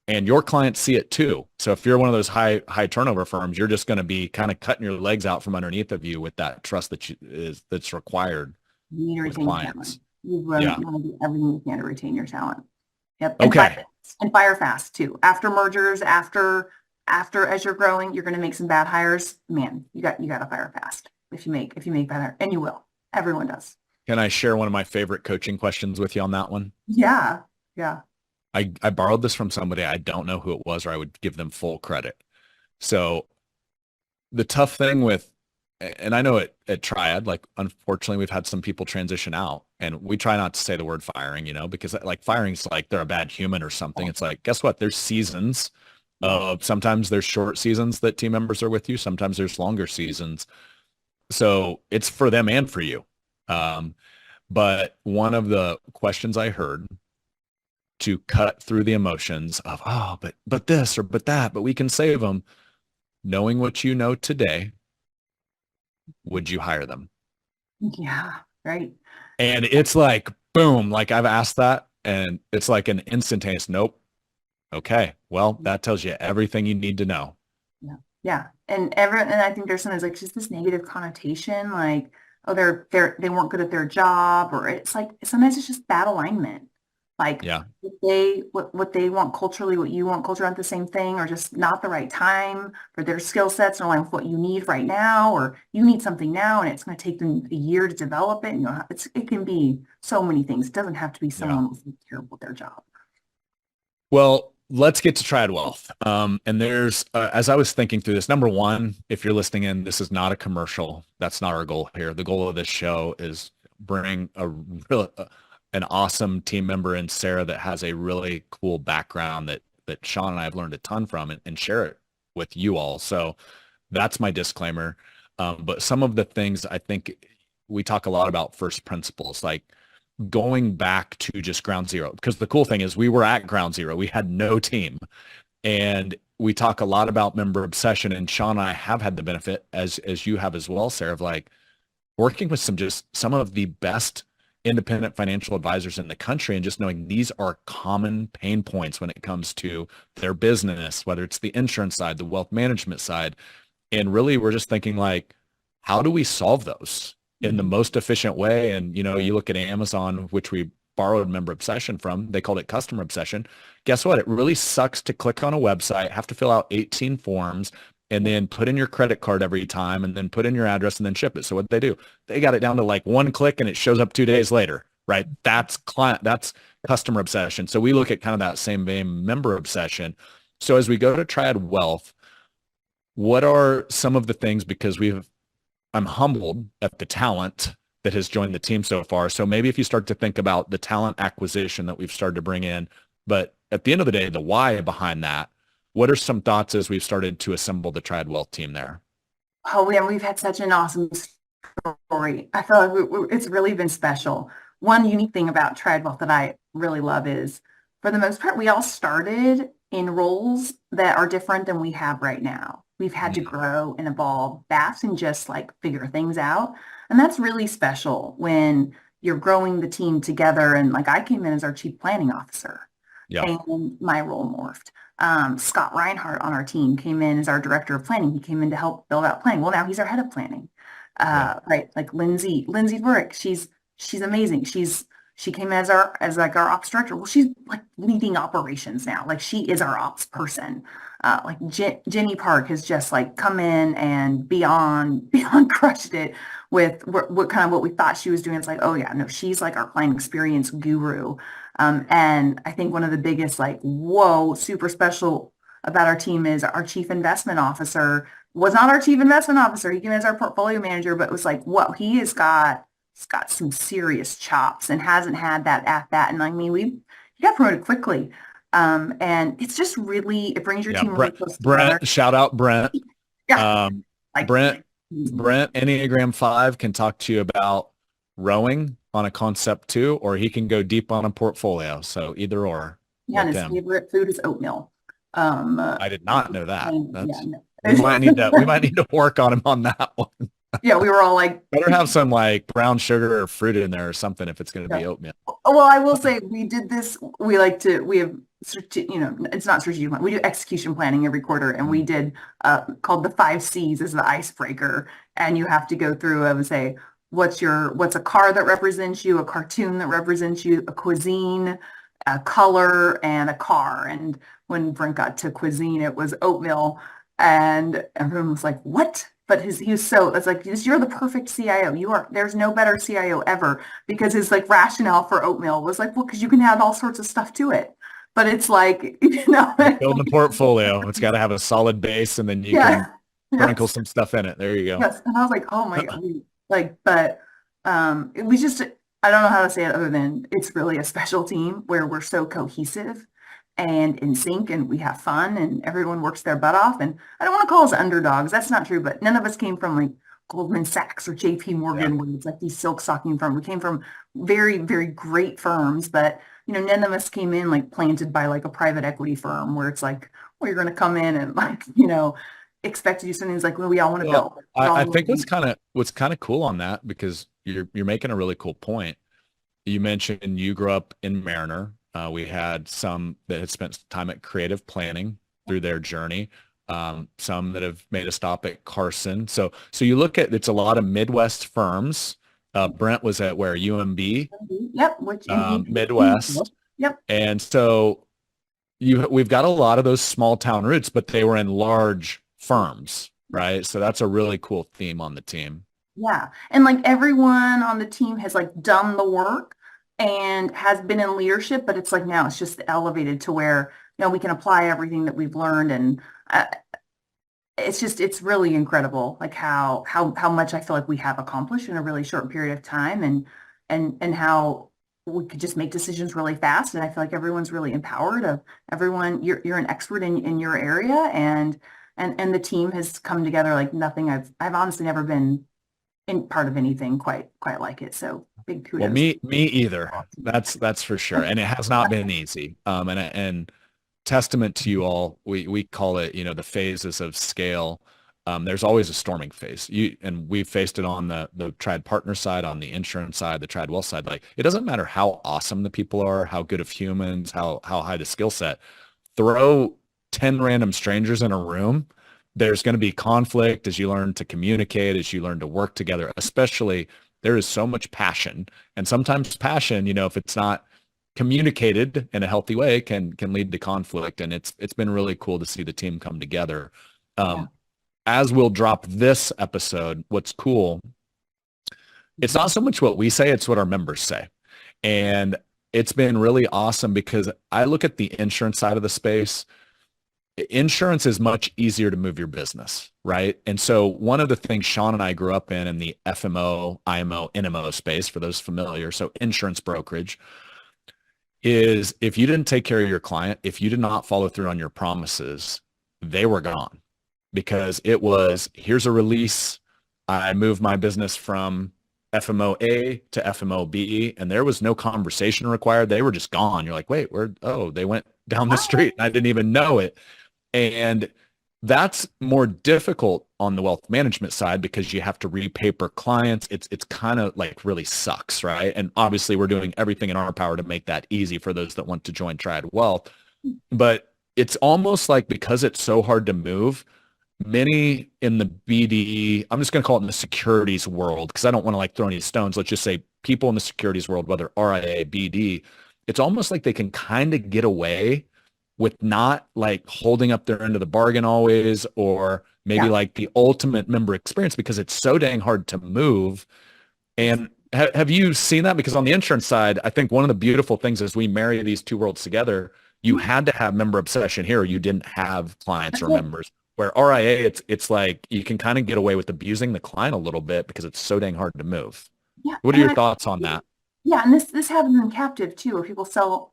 and your clients see it too. So if you're one of those high turnover firms, you're just going to be kind of cutting your legs out from underneath of you with that trust that's required You need to with retain your talent. clients. You Yeah. want to do everything you can to retain your talent. Yep. Okay. And fire fast too. After mergers, after as you're growing, you're going to make some bad hires. Man, you got to fire fast if you make bad hires, and you will. Everyone does. Can I share one of my favorite coaching questions with you on that one? Yeah. Yeah. I borrowed this from somebody. I don't know who it was, or I would give them full credit. So the tough thing with, and I know at Triad, like, unfortunately, we've had some people transition out, and we try not to say the word firing, because like firing's like they're a bad human or something. It's like, guess what? There's seasons. Sometimes there's short seasons that team members are with you. Sometimes there's longer seasons. So it's for them and for you. But one of the questions I heard to cut through the emotions of, oh, but this or but that, but we can save them. Knowing what you know today, would you hire them? Yeah. Right. And it's like, boom, like I've asked that and it's like an instantaneous, nope. Okay. Well, that tells you everything you need to know. Yeah. Yeah. And I think there's sometimes like just this negative connotation, like, oh, they weren't good at their job, or it's like sometimes it's just bad alignment. Like Yeah. what they want culturally, what you want culturally, aren't the same thing, or just not the right time for their skill sets, or align with what you need right now, or you need something now, and it's going to take them a year to develop it. And it can be so many things. It doesn't have to be Yeah. someone who's terrible at their job. Well, let's get to Triad Wealth. And there's, as I was thinking through this, number one, if you're listening in, this is not a commercial. That's not our goal here. The goal of this show is bring an awesome team member in Sara that has a really cool background that Sean and I have learned a ton from, and share it with you all. So that's my disclaimer. But some of the things I think we talk a lot about first principles, like going back to just ground zero, because the cool thing is we were at ground zero. We had no team. And we talk a lot about member obsession, and Sean and I have had the benefit, as you have as well, Sara, of like working with some of the best independent financial advisors in the country, and just knowing these are common pain points when it comes to their business, whether it's the insurance side, the wealth management side. And really, we're just thinking like, how do we solve those in the most efficient way? And, you look at Amazon, which we borrowed member obsession from, they called it customer obsession. Guess what? It really sucks to click on a website, have to fill out 18 forms, and then put in your credit card every time, and then put in your address and then ship it. So what they do, they got it down to like one click and it shows up 2 days later, right? That's customer obsession. So we look at kind of that same vein, member obsession. So as we go to Triad Wealth, what are some of the things, because I'm humbled at the talent that has joined the team so far. So maybe if you start to think about the talent acquisition that we've started to bring in, but at the end of the day, the why behind that, what are some thoughts as we've started to assemble the Triad Wealth team there? Oh, yeah, we've had such an awesome story. I feel like it's really been special. One unique thing about Triad Wealth that I really love is, for the most part, we all started in roles that are different than we have right now. We've had to grow and evolve fast and just like figure things out. And that's really special when you're growing the team together. And like I came in as our chief planning officer, Yeah. and my role morphed. Scott Reinhardt on our team came in as our director of planning. He came in to help build out planning. Well, now he's our head of planning. Right. Like Lindsay Burrick, she's amazing. She came as our ops director. Well, she's like leading operations now. Like she is our ops person. Like Jenny Park has just like come in and beyond crushed it with what we thought she was doing. It's like, oh yeah, no, she's like our client experience guru. And I think one of the biggest like, whoa, super special about our team is our chief investment officer was not our chief investment officer. He came as our portfolio manager, but it was like, whoa, he's got some serious chops and hasn't had that at that. And I mean, he got promoted quickly. And it's just really, it brings your team really close together. Brent, shout out Brent. Yeah. Brent, Enneagram 5 can talk to you about rowing on a concept too, or he can go deep on a portfolio. So either or. Yeah, and his favorite food is oatmeal. I did not know that. We might need to work on him on that one. Yeah, we were all like, better have some like brown sugar or fruit in there or something if it's going to be oatmeal. Well, I will say we did this. We have, it's not strategic plan. We do execution planning every quarter, and we did called the 5 C's as the icebreaker. And you have to go through and say, what's a car that represents you, a cartoon that represents you, a cuisine, a color, and a car. And when Brent got to cuisine, it was oatmeal, and everyone was like, what? But it's like, you're the perfect CIO. There's no better CIO ever, because his like rationale for oatmeal was like, well, because you can add all sorts of stuff to it. But it's like, building a portfolio. It's got to have a solid base, and then you can sprinkle some stuff in it. There you go. Yes. And I was like, oh my God. It was just, I don't know how to say it other than it's really a special team where we're so cohesive and in sync, and we have fun, and everyone works their butt off. And I don't want to call us underdogs. That's not true, but none of us came from like Goldman Sachs or JP Morgan, where it's like these silk stocking firms. We came from very, very great firms, but none of us came in like planted by like a private equity firm where it's like, well, you're going to come in and like, expect to do something. It's like, well, we all want to build. I think what's kind of cool on that, because you're making a really cool point. You mentioned you grew up in Mariner. We had some that had spent time at creative planning through their journey. Some that have made a stop at Carson. So you look at, it's a lot of Midwest firms. Brent was at where, UMB? Yep. Midwest. Yep. And so we've got a lot of those small town roots, but they were in large firms, right? So that's a really cool theme on the team. Yeah. And like everyone on the team has like done the work and has been in leadership, but it's like now it's just elevated to where we can apply everything that we've learned. And uh, it's really incredible, like how much I feel like we have accomplished in a really short period of time, and how we could just make decisions really fast. And I feel like everyone's really empowered. Of everyone, you're an expert in your area, and the team has come together like nothing I've honestly never been in part of anything quite like it. So big Well, kudos. me either. That's for sure. And it has not been easy. And testament to you all, we call it, the phases of scale. There's always a storming phase. And we faced it on the Triad partner side, on the insurance side, the Triad wealth side. Like, it doesn't matter how awesome the people are, how good of humans, how high the skill set. Throw 10 random strangers in a room. There's going to be conflict as you learn to communicate, as you learn to work together, especially there is so much passion. And sometimes passion, if it's not communicated in a healthy way, can lead to conflict. And it's been really cool to see the team come together. Yeah. As we'll drop this episode, what's cool, it's not so much what we say, it's what our members say. And it's been really awesome because I look at the insurance side of the space. Insurance is much easier to move your business, right? And so one of the things Sean and I grew up in the FMO, IMO, NMO space, for those familiar, so insurance brokerage, is if you didn't take care of your client, if you did not follow through on your promises, they were gone, because it was, here's a release. I moved my business from FMO A to FMO B, and there was no conversation required. They were just gone. You're like, wait, they went down the street and I didn't even know it. And that's more difficult on the wealth management side because you have to repaper clients. It's kind of like really sucks, right? And obviously we're doing everything in our power to make that easy for those that want to join Triad Wealth. But it's almost like, because it's so hard to move, many in the BDE, I'm just going to call it in the securities world, because I don't want to like throw any stones. Let's just say people in the securities world, whether RIA, BD, it's almost like they can kind of get away with not like holding up their end of the bargain always, or maybe like the ultimate member experience, because it's so dang hard to move. And have you seen that? Because on the insurance side, I think one of the beautiful things is we marry these two worlds together. You had to have member obsession here, or you didn't have clients or members. Where RIA, it's like you can kind of get away with abusing the client a little bit because it's so dang hard to move. Yeah. What are your thoughts on that? Yeah, and this happens in captive too, where people sell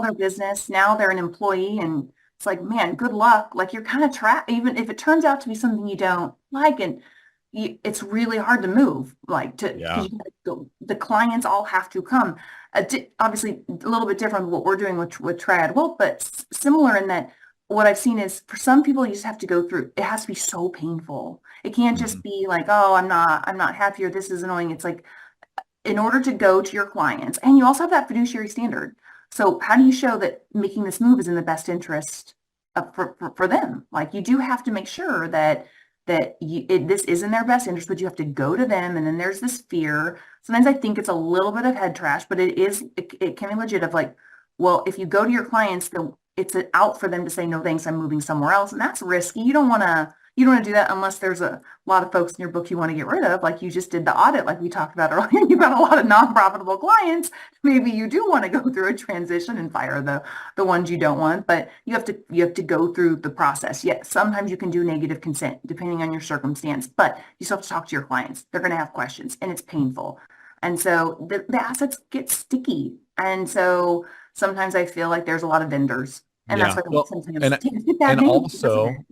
their business. Now they're an employee, and it's like, man, good luck. Like, you're kind of trapped, even if it turns out to be something you don't like, and it's really hard to move. Like, because the clients all have to come. Obviously, a little bit different than what we're doing with Triad Wealth, but similar in that what I've seen is, for some people, you just have to go through. It has to be so painful. It can't just be like, oh, I'm not happy, or this is annoying. It's like, in order to go to your clients, and you also have that fiduciary standard. So how do you show that making this move is in the best interest for them? Like, you do have to make sure that this is in their best interest, but you have to go to them. And then there's this fear. Sometimes I think it's a little bit of head trash, but it can be legit, of like, well, if you go to your clients, it's out for them to say, no, thanks, I'm moving somewhere else. And that's risky. You don't want to do that unless there's a lot of folks in your book you want to get rid of, like you just did the audit, like we talked about earlier. You've got a lot of non-profitable clients. Maybe you do want to go through a transition and fire the ones you don't want, but you have to go through the process. Yes, sometimes you can do negative consent depending on your circumstance, but you still have to talk to your clients. They're going to have questions, and it's painful. And so the assets get sticky. And so sometimes I feel like there's a lot of vendors, and that's what sometimes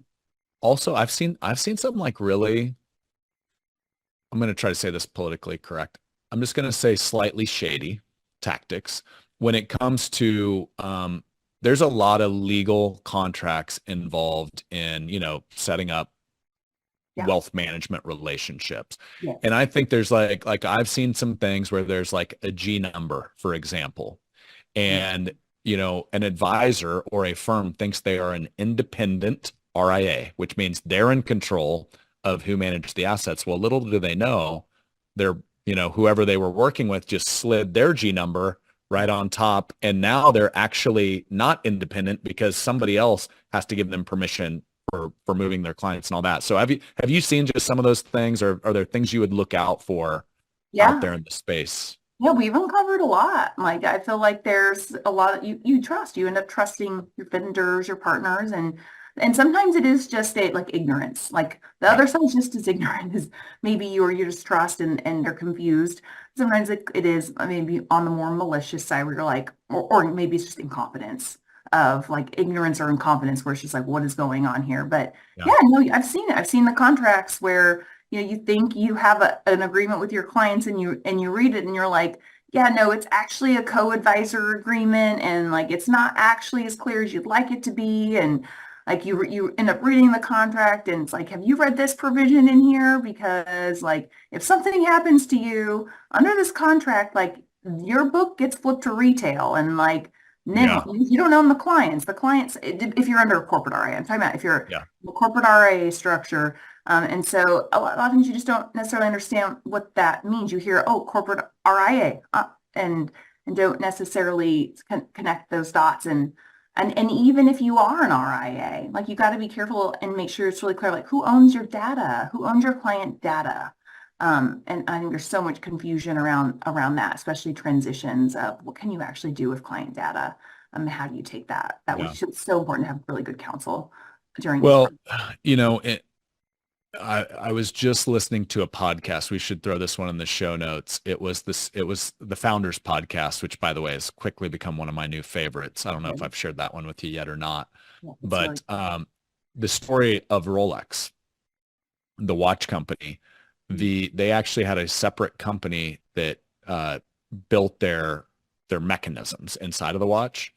also I've seen something like really, I'm going to try to say this politically correct. I'm just going to say slightly shady tactics when it comes to, there's a lot of legal contracts involved in, setting up wealth management relationships. Yes. And I think there's like I've seen some things where there's like a G number, for example, and, an advisor or a firm thinks they are an independent RIA, which means they're in control of who manages the assets. Well, little do they know, they're, whoever they were working with just slid their G number right on top. And now they're actually not independent because somebody else has to give them permission for moving their clients and all that. So have you seen just some of those things, or are there things you would look out for out there in the space? Yeah, we've uncovered a lot. Like I feel like there's a lot of you trust. You end up trusting your vendors, your partners, and sometimes it is just like ignorance. Like the Yeah. other side is just as ignorant as maybe you or you just trust and they're confused. Sometimes it is maybe on the more malicious side where you're like, or maybe it's just incompetence of like ignorance or incompetence where it's just like, what is going on here? But Yeah. yeah, no, I've seen it. I've seen the contracts where you think you have an agreement with your clients and you read it and you're like, yeah, no, it's actually a co-advisor agreement and like it's not actually as clear as you'd like it to be. And like you end up reading the contract and it's like, have you read this provision in here? Because like if something happens to you under this contract, like your book gets flipped to retail and like then Yeah. you don't own the clients. The clients, if you're under a corporate RIA, I'm talking about if you're Yeah. a corporate RIA structure, and so a lot of times you just don't necessarily understand what that means. You hear, oh, corporate RIA, and don't necessarily connect those dots. And even if you are an RIA, like you got to be careful and make sure it's really clear, like who owns your data, who owns your client data. And I think there's so much confusion around that, especially transitions of what can you actually do with client data. How do you take that Yeah. which is so important to have really good counsel during these. Well, you know, I was just listening to a podcast. We should throw this one in the show notes. It was the Founders podcast, which by the way has quickly become one of my new favorites. I don't know if I've shared that one with you yet or not, Yeah, it's really but the story of Rolex, the watch company, they actually had a separate company that built their mechanisms inside of the watch,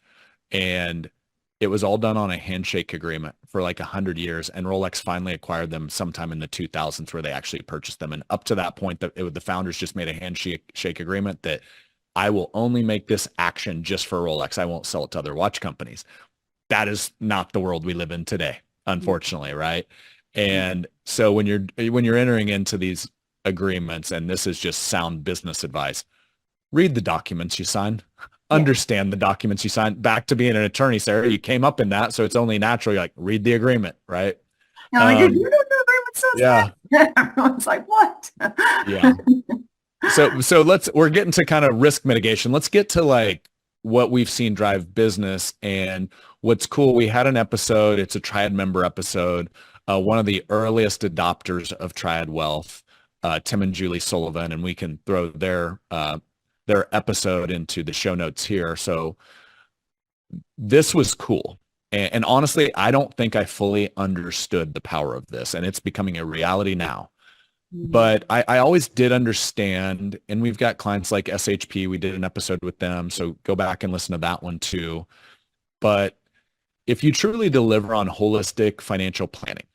and it was all done on a handshake agreement for like 100 years. And Rolex finally acquired them sometime in the 2000s, where they actually purchased them. And up to that point, the founders just made a handshake agreement that I will only make this action just for Rolex. I won't sell it to other watch companies. That is not the world we live in today, unfortunately, right? And so when you're entering into these agreements, and this is just sound business advice, read the documents you sign, yeah. understand the documents you sign. Back to being an attorney, Sarah, you came up in that, so it's only natural. You're like, read the agreement, right? And like, you Um, don't know agreement says yeah, that. Everyone's like, what? yeah. So we're getting to kind of risk mitigation. Let's get to like what we've seen drive business and what's cool. We had an episode, it's a Triad member episode, one of the earliest adopters of Triad Wealth, Tim and Julie Sullivan, and we can throw their episode into the show notes here. So this was cool. And honestly, I don't think I fully understood the power of this, and it's becoming a reality now. But I always did understand, and we've got clients like SHP. We did an episode with them, so go back and listen to that one too. But if you truly deliver on holistic financial planning,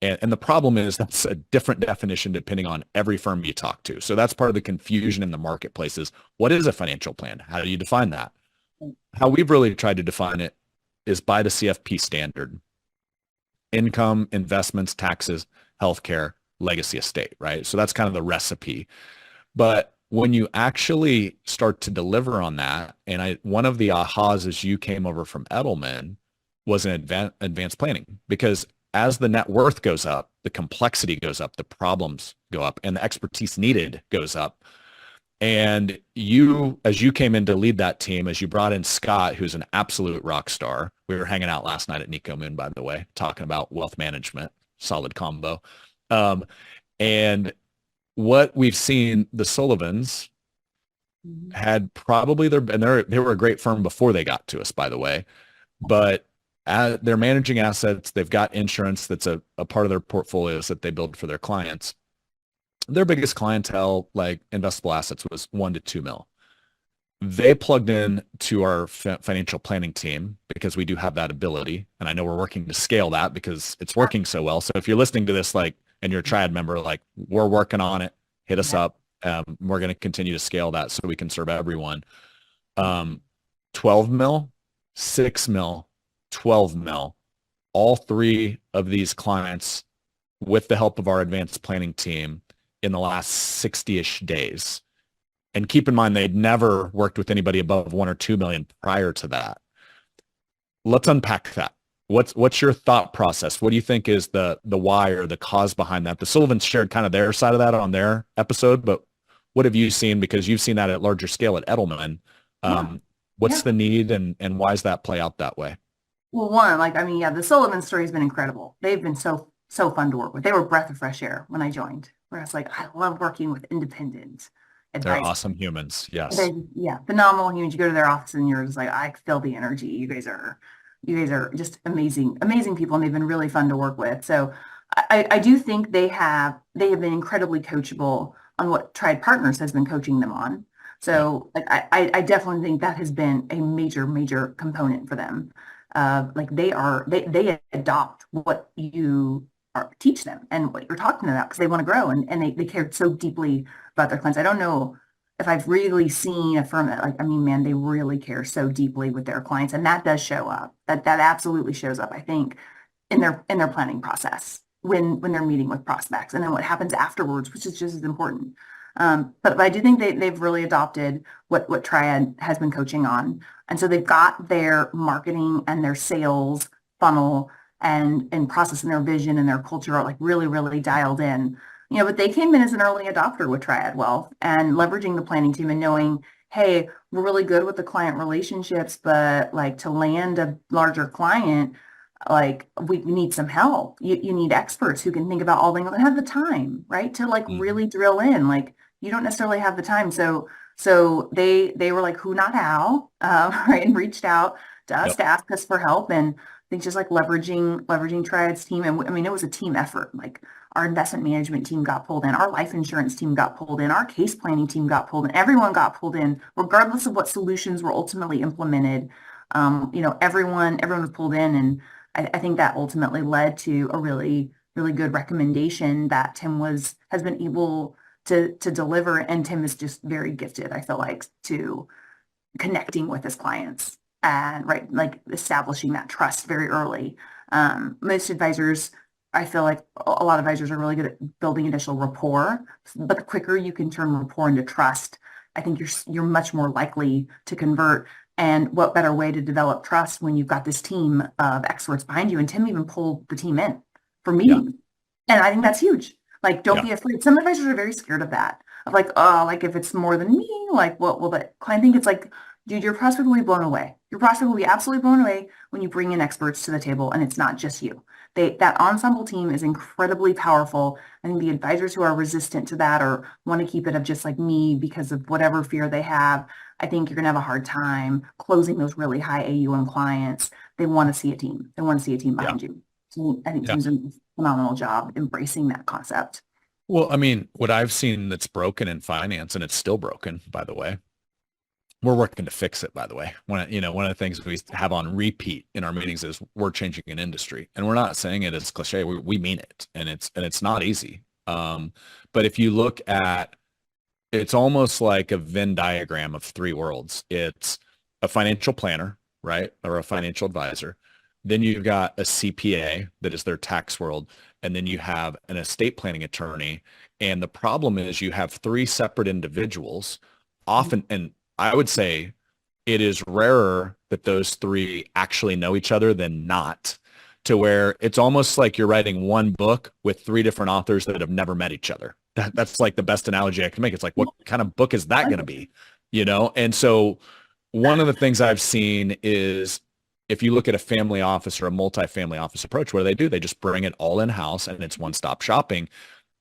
and the problem is that's a different definition depending on every firm you talk to. So that's part of the confusion in the marketplace is what is a financial plan? How do you define that? How we've really tried to define it is by the CFP standard: income, investments, taxes, healthcare, legacy estate, right? So that's kind of the recipe. But when you actually start to deliver on that, and one of the ahas as you came over from Edelman was an advanced planning, because as the net worth goes up, the complexity goes up, the problems go up, and the expertise needed goes up. And you, as you came in to lead that team, as you brought in Scott, who's an absolute rock star. We were hanging out last night at Nico Moon, by the way, talking about wealth management, solid combo. And what we've seen, the Sullivans had probably they were a great firm before they got to us, by the way, but they're managing assets. They've got insurance that's a part of their portfolios that they build for their clients. Their biggest clientele, like investable assets, was 1 to 2 mil. They plugged in to our financial planning team because we do have that ability. And I know we're working to scale that because it's working so well. So if you're listening to this, like, and you're a Triad member, like, we're working on it, hit us up. We're going to continue to scale that so we can serve everyone. 12 mil, 6 mil, 12 mil, all three of these clients, with the help of our advanced planning team, in the last 60-ish days. And keep in mind, they'd never worked with anybody above 1 or 2 million prior to that. Let's unpack that. What's your thought process? What do you think is the why or the cause behind that? The Sullivans shared kind of their side of that on their episode, but what have you seen? Because you've seen that at larger scale at Edelman. Yeah. What's Yeah. the need and why does that play out that way? Well, one, like, I mean, yeah, the Sullivan story has been incredible. They've been so fun to work with. They were a breath of fresh air when I joined, where I was like, I love working with independent They're advice. awesome humans. Yes. They, yeah, phenomenal humans. You go to their office and you're just like, I feel the energy. You guys are just amazing, amazing people, and they've been really fun to work with. So I do think they have been incredibly coachable on what Triad Partners has been coaching them on. Yeah. So like, I definitely think that has been a major component for them. Like they adopt what you teach them and what you're talking about because they want to grow and they care so deeply about their clients. I don't know if I've really seen a firm that, like, I mean, man, they really care so deeply with their clients, and that does show up. That absolutely shows up, I think, in their planning process when they're meeting with prospects, and then what happens afterwards, which is just as important. But I do think they've really adopted what Triad has been coaching on, and so they've got their marketing and their sales funnel and process and their vision and their culture are like really dialed in. But they came in as an early adopter with Triad Wealth and leveraging the planning team and knowing, hey, we're really good with the client relationships, but like to land a larger client, like we need some help. You need experts who can think about all things and have the time, right? To like Mhm. really drill in. Like you don't necessarily have the time. So they were like, who, not how, right? And reached out to us Yep. to ask us for help. And I think just like leveraging Triad's team. And I mean, it was a team effort. Like our investment management team got pulled in, our life insurance team got pulled in, our case planning team got pulled in, everyone got pulled in, regardless of what solutions were ultimately implemented. Everyone was pulled in, and I think that ultimately led to a really good recommendation that Tim has been able to deliver, and Tim is just very gifted, I feel like, to connecting with his clients and right, like establishing that trust very early. Most advisors, I feel like a lot of advisors are really good at building initial rapport, but the quicker you can turn rapport into trust, I think you're much more likely to convert. And what better way to develop trust when you've got this team of experts behind you? And Tim even pulled the team in for Yeah. meetings. And I think that's huge. Like, don't Yeah. be afraid. Some advisors are very scared of that. Of like, oh, like if it's more than me, like what will the client think? It's like, dude, your prospect will be blown away. Your prospect will be absolutely blown away when you bring in experts to the table and it's not just you. That ensemble team is incredibly powerful. I think the advisors who are resistant to that or want to keep it of just like me because of whatever fear they have, I think you're gonna have a hard time closing those really high AUM clients. They want to see a team. They want to see a team Yeah. behind you. So I think Yeah. Tim's doing a phenomenal job embracing that concept. Well, I mean, what I've seen that's broken in finance, and it's still broken, by the way. We're working to fix it, by the way. One of the things we have on repeat in our meetings is we're changing an industry, and we're not saying it as cliche. We mean it, and it's not easy. But if you look at, it's almost like a Venn diagram of three worlds. It's a financial planner, right, or a financial advisor. Then you've got a CPA that is their tax world, and then you have an estate planning attorney. And the problem is you have three separate individuals, often, and I would say it is rarer that those three actually know each other than not, to where it's almost like you're writing one book with three different authors that have never met each other. That's like the best analogy I can make. It's like, what kind of book is that going to be? And so one of the things I've seen is if you look at a family office or a multifamily office approach, what do? They just bring it all in-house and it's one-stop shopping.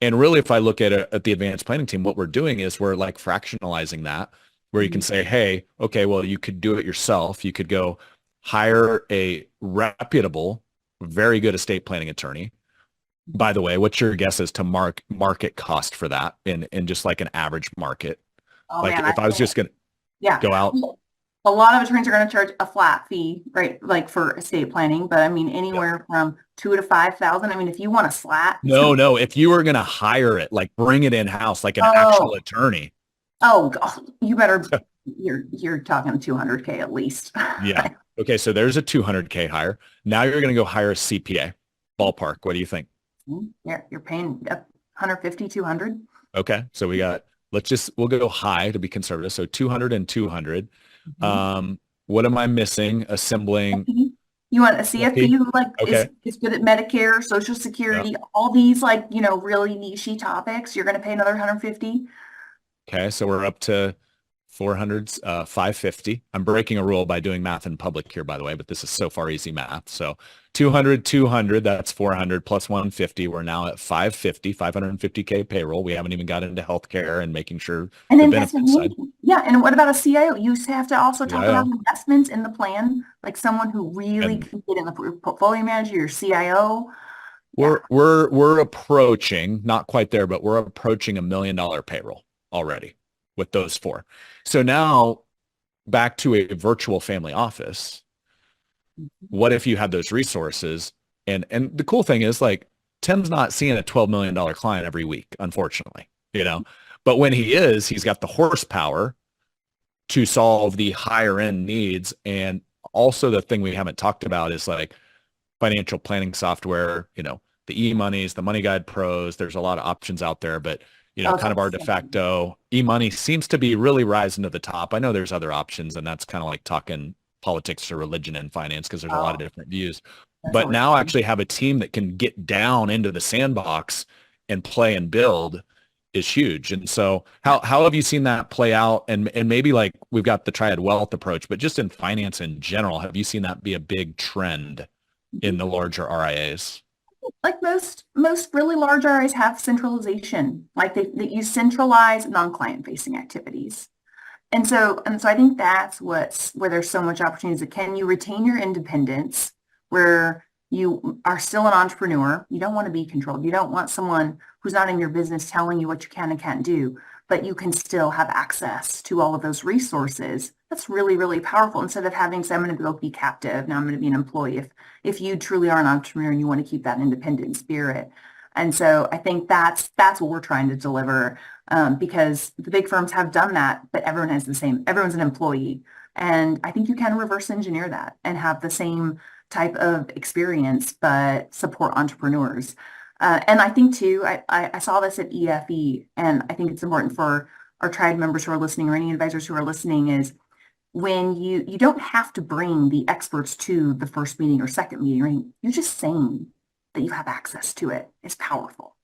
And really, if I look at the advanced planning team, what we're doing is we're like fractionalizing that, where you can say, hey, okay, well, you could do it yourself. You could go hire a reputable, very good estate planning attorney. By the way, what's your guess as to market cost for that in just like an average market? Oh Like man, if I was just going to yeah. go out. A lot of attorneys are going to charge a flat fee, right? Like for estate planning, but I mean Yep. anywhere from 2 to 5,000. I mean, if you want a slat, it's No, going to no. If you were going to hire it, like bring it in-house, like an actual oh attorney. you better you're talking 200K at least. Yeah. Okay. So there's a 200K hire. Now you're going to go hire a CPA. Ballpark. What do you think? Yeah, you're paying 150, 200. Okay. So we'll go high to be conservative. So 200 and 200. Mhm. What am I missing? Assembling. You want a CFP CFP? who like Okay. is good at Medicare, Social Yeah. Security, all these like, really nichey topics. You're going to pay another 150. Okay, so we're up to 400, 550. I'm breaking a rule by doing math in public here, by the way, but this is so far easy math. So 200, 200, that's 400 plus 150. We're now at 550, 550K payroll. We haven't even got into healthcare and making sure And the investment benefit side. management. Yeah. And what about a CIO? You have to also talk about CIO. investments in the plan, like someone who really And can get in the portfolio manager, your CIO. Yeah. we're approaching, not quite there, but we're approaching $1 million payroll already with those four. So now back to a virtual family office. What if you had those resources? And the cool thing is like Tim's not seeing a $12 million client every week, unfortunately, you know, but when he is, he's got the horsepower to solve the higher end needs. And also the thing we haven't talked about is like financial planning software, you know, the e-monies, the Money Guide Pros, there's a lot of options out there, but you know, Oh, kind of our de facto e-money seems to be really rising to the top. I know there's other options, and that's kind of like talking politics or religion and finance because there's a lot of different views. that's But always now fun. actually have a team that can get down into the sandbox and play and build is huge. And so how have you seen that play out? And maybe like we've got the Triad wealth approach, but just in finance in general, have you seen that be a big trend in the larger RIAs? Like most really large RIAs have centralization. Like they use centralized non-client facing activities. And so I think that's where there's so much opportunities. Can you retain your independence where you are still an entrepreneur? You don't want to be controlled. You don't want someone who's not in your business telling you what you can and can't do, but you can still have access to all of those resources. That's really, really powerful. Instead of having, say, I'm going to go be captive. Now I'm going to be an employee. If you truly are an entrepreneur and you want to keep that independent spirit. And so I think that's what we're trying to deliver, because the big firms have done that, but everyone has the same, everyone's an employee. And I think you can reverse engineer that and have the same type of experience, but support entrepreneurs. And I think too, I saw this at EFE, and I think it's important for our Triad members who are listening or any advisors who are listening is when you don't have to bring the experts to the first meeting or second meeting, right? You're just saying that you have access to it is powerful.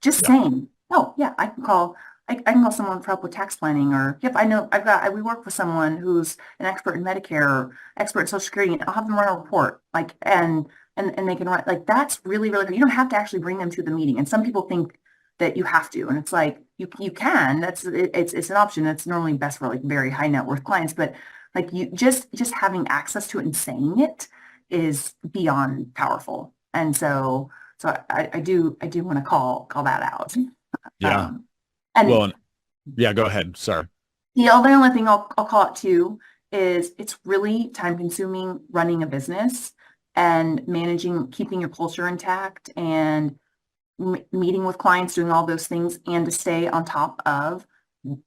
Just Yeah. saying, oh yeah, I can call someone for help with tax planning, or yep, I know we work with someone who's an expert in Medicare or expert in Social Security, and I'll have them run a report, like and they can write like that's really really. You don't have to actually bring them to the meeting, and some people think that you have to, and it's like you can. It's an option. That's normally best for like very high net worth clients, but like you just having access to it and saying it is beyond powerful. And so I do want to call that out. Yeah. Um, and Well, yeah, go ahead. Sorry. the only thing I'll call it too is it's really time consuming running a business and managing, keeping your culture intact and meeting with clients, doing all those things, and to stay on top of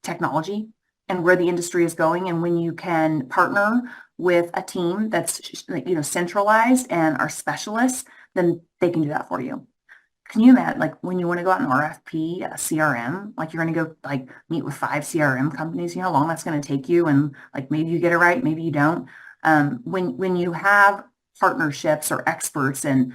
technology and where the industry is going. And when you can partner with a team that's centralized and are specialists, then they can do that for you. Can you imagine, like, when you want to go out and RFP a CRM, like you're going to go like meet with 5 CRM companies, you know how long that's going to take you, and like maybe you get it right, maybe you don't. When you have partnerships or experts and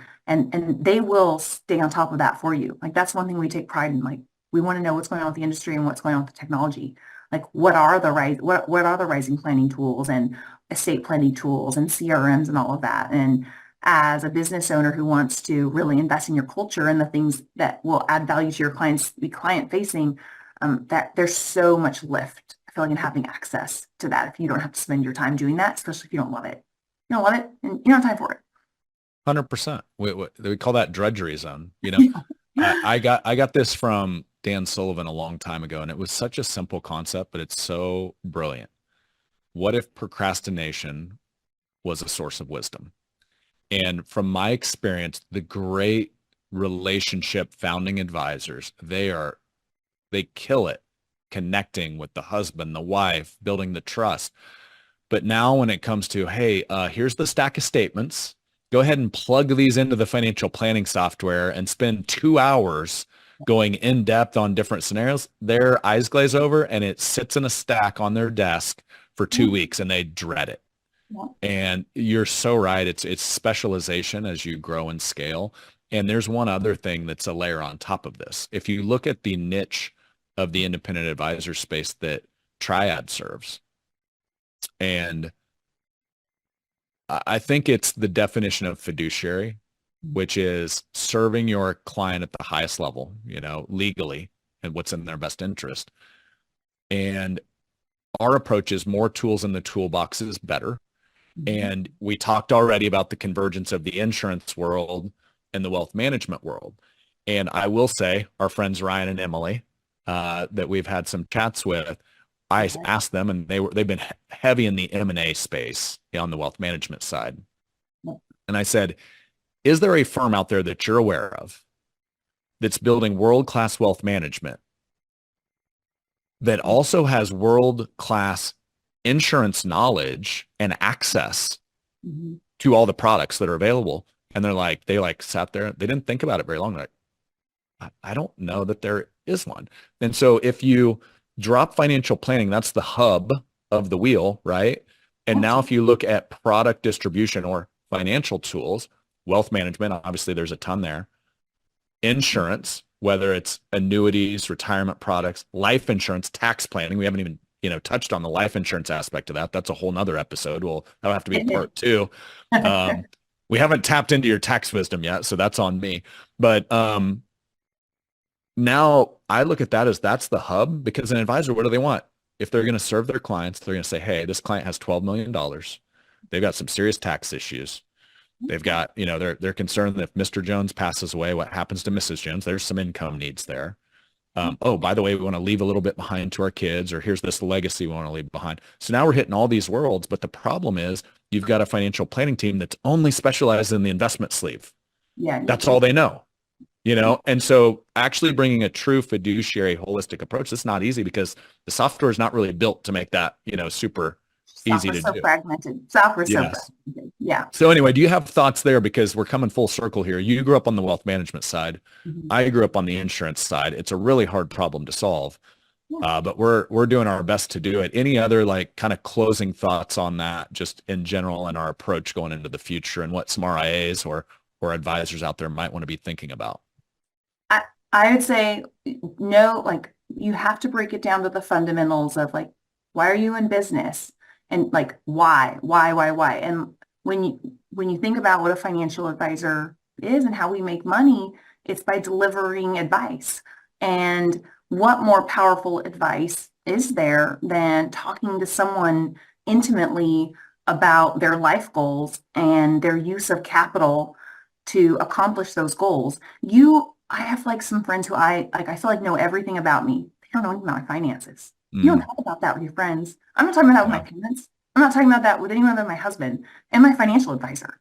they will stay on top of that for you. Like that's one thing we take pride in. Like we want to know what's going on with the industry and what's going on with the technology. Like what are the rising planning tools and estate planning tools and CRMs and all of that. And as a business owner who wants to really invest in your culture and the things that will add value to your clients, be client facing, that there's so much lift, I feel like, in having access to that if you don't have to spend your time doing that, especially if you don't love it. You don't love it and you don't have time for it. 100%. We call that drudgery zone. You know, I got this from Dan Sullivan a long time ago, and it was such a simple concept, but it's so brilliant. What if procrastination was a source of wisdom? And from my experience, the great relationship founding advisors, they kill it connecting with the husband, the wife, building the trust. But now when it comes to, hey, here's the stack of statements, go ahead and plug these into the financial planning software and spend 2 hours going in depth on different scenarios, their eyes glaze over and it sits in a stack on their desk for 2 weeks and they dread it. Yeah. And you're so right. It's specialization as you grow and scale. And there's one other thing that's a layer on top of this. If you look at the niche of the independent advisor space that Triad serves. And I think it's the definition of fiduciary, which is serving your client at the highest level, legally, and what's in their best interest. And our approach is more tools in the toolbox is better. And we talked already about the convergence of the insurance world and the wealth management world. And I will say our friends Ryan and Emily that we've had some chats with, I asked them, and they've been heavy in the M&A space on the wealth management side. And I said, is there a firm out there that you're aware of that's building world-class wealth management that also has world-class insurance knowledge and access to all the products that are available? And they sat there, they didn't think about it very long. They're like, I don't know that there is one. And so if you drop financial planning, that's the hub of the wheel, right? And now if you look at product distribution or financial tools, wealth management, obviously there's a ton there. Insurance, whether it's annuities, retirement products, life insurance, tax planning. We haven't even, touched on the life insurance aspect of that. That's a whole nother episode. That'll have to be part 2. We haven't tapped into your tax wisdom yet, so that's on me. But now I look at that as that's the hub, because an advisor, what do they want? If they're going to serve their clients, they're going to say, hey, this client has $12 million. They've got some serious tax issues. They've got, they're concerned that if Mr. Jones passes away, what happens to Mrs. Jones? There's some income needs there. Oh, by the way, we want to leave a little bit behind to our kids, or here's this legacy we want to leave behind. So now we're hitting all these worlds, but the problem is you've got a financial planning team that's only specialized in the investment sleeve. Yeah. That's all they know, And so actually bringing a true fiduciary holistic approach, it's not easy because the software is not really built to make that, super easy to do. Fragmented. Software is so fragmented. Yeah. So anyway, do you have thoughts there? Because we're coming full circle here. You grew up on the wealth management side. I grew up on the insurance side. It's a really hard problem to solve, but we're doing our best to do it. Any other kind of closing thoughts on that, just in general, and our approach going into the future, and what some RIAs or advisors out there might want to be thinking about? I would say no. You have to break it down to the fundamentals of why are you in business? And why? And when you think about what a financial advisor is and how we make money, it's by delivering advice. And what more powerful advice is there than talking to someone intimately about their life goals and their use of capital to accomplish those goals? I have some friends who I feel know everything about me. They don't know anything about my finances. You don't talk about that with your friends. I'm not talking about that with my parents. I'm not talking about that with anyone other than my husband and my financial advisor,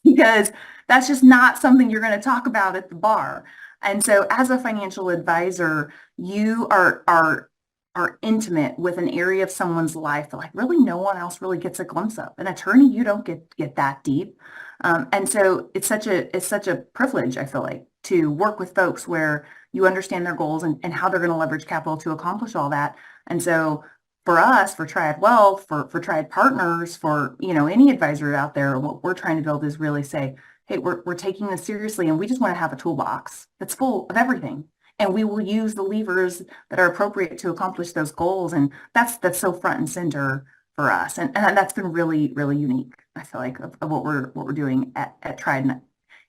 because that's just not something you're going to talk about at the bar. And so as a financial advisor, you are intimate with an area of someone's life that really no one else really gets a glimpse of. An attorney, you don't get that deep. And so it's such a privilege, I feel to work with folks where you understand their goals and how they're going to leverage capital to accomplish all that. And so for us, for Triad Wealth, for Triad Partners, for any advisor out there, what we're trying to build is really say, hey, we're taking this seriously, and we just want to have a toolbox that's full of everything, and we will use the levers that are appropriate to accomplish those goals. And that's so front and center for us, and that's been really, really unique, I feel of what we're doing at Triad. And it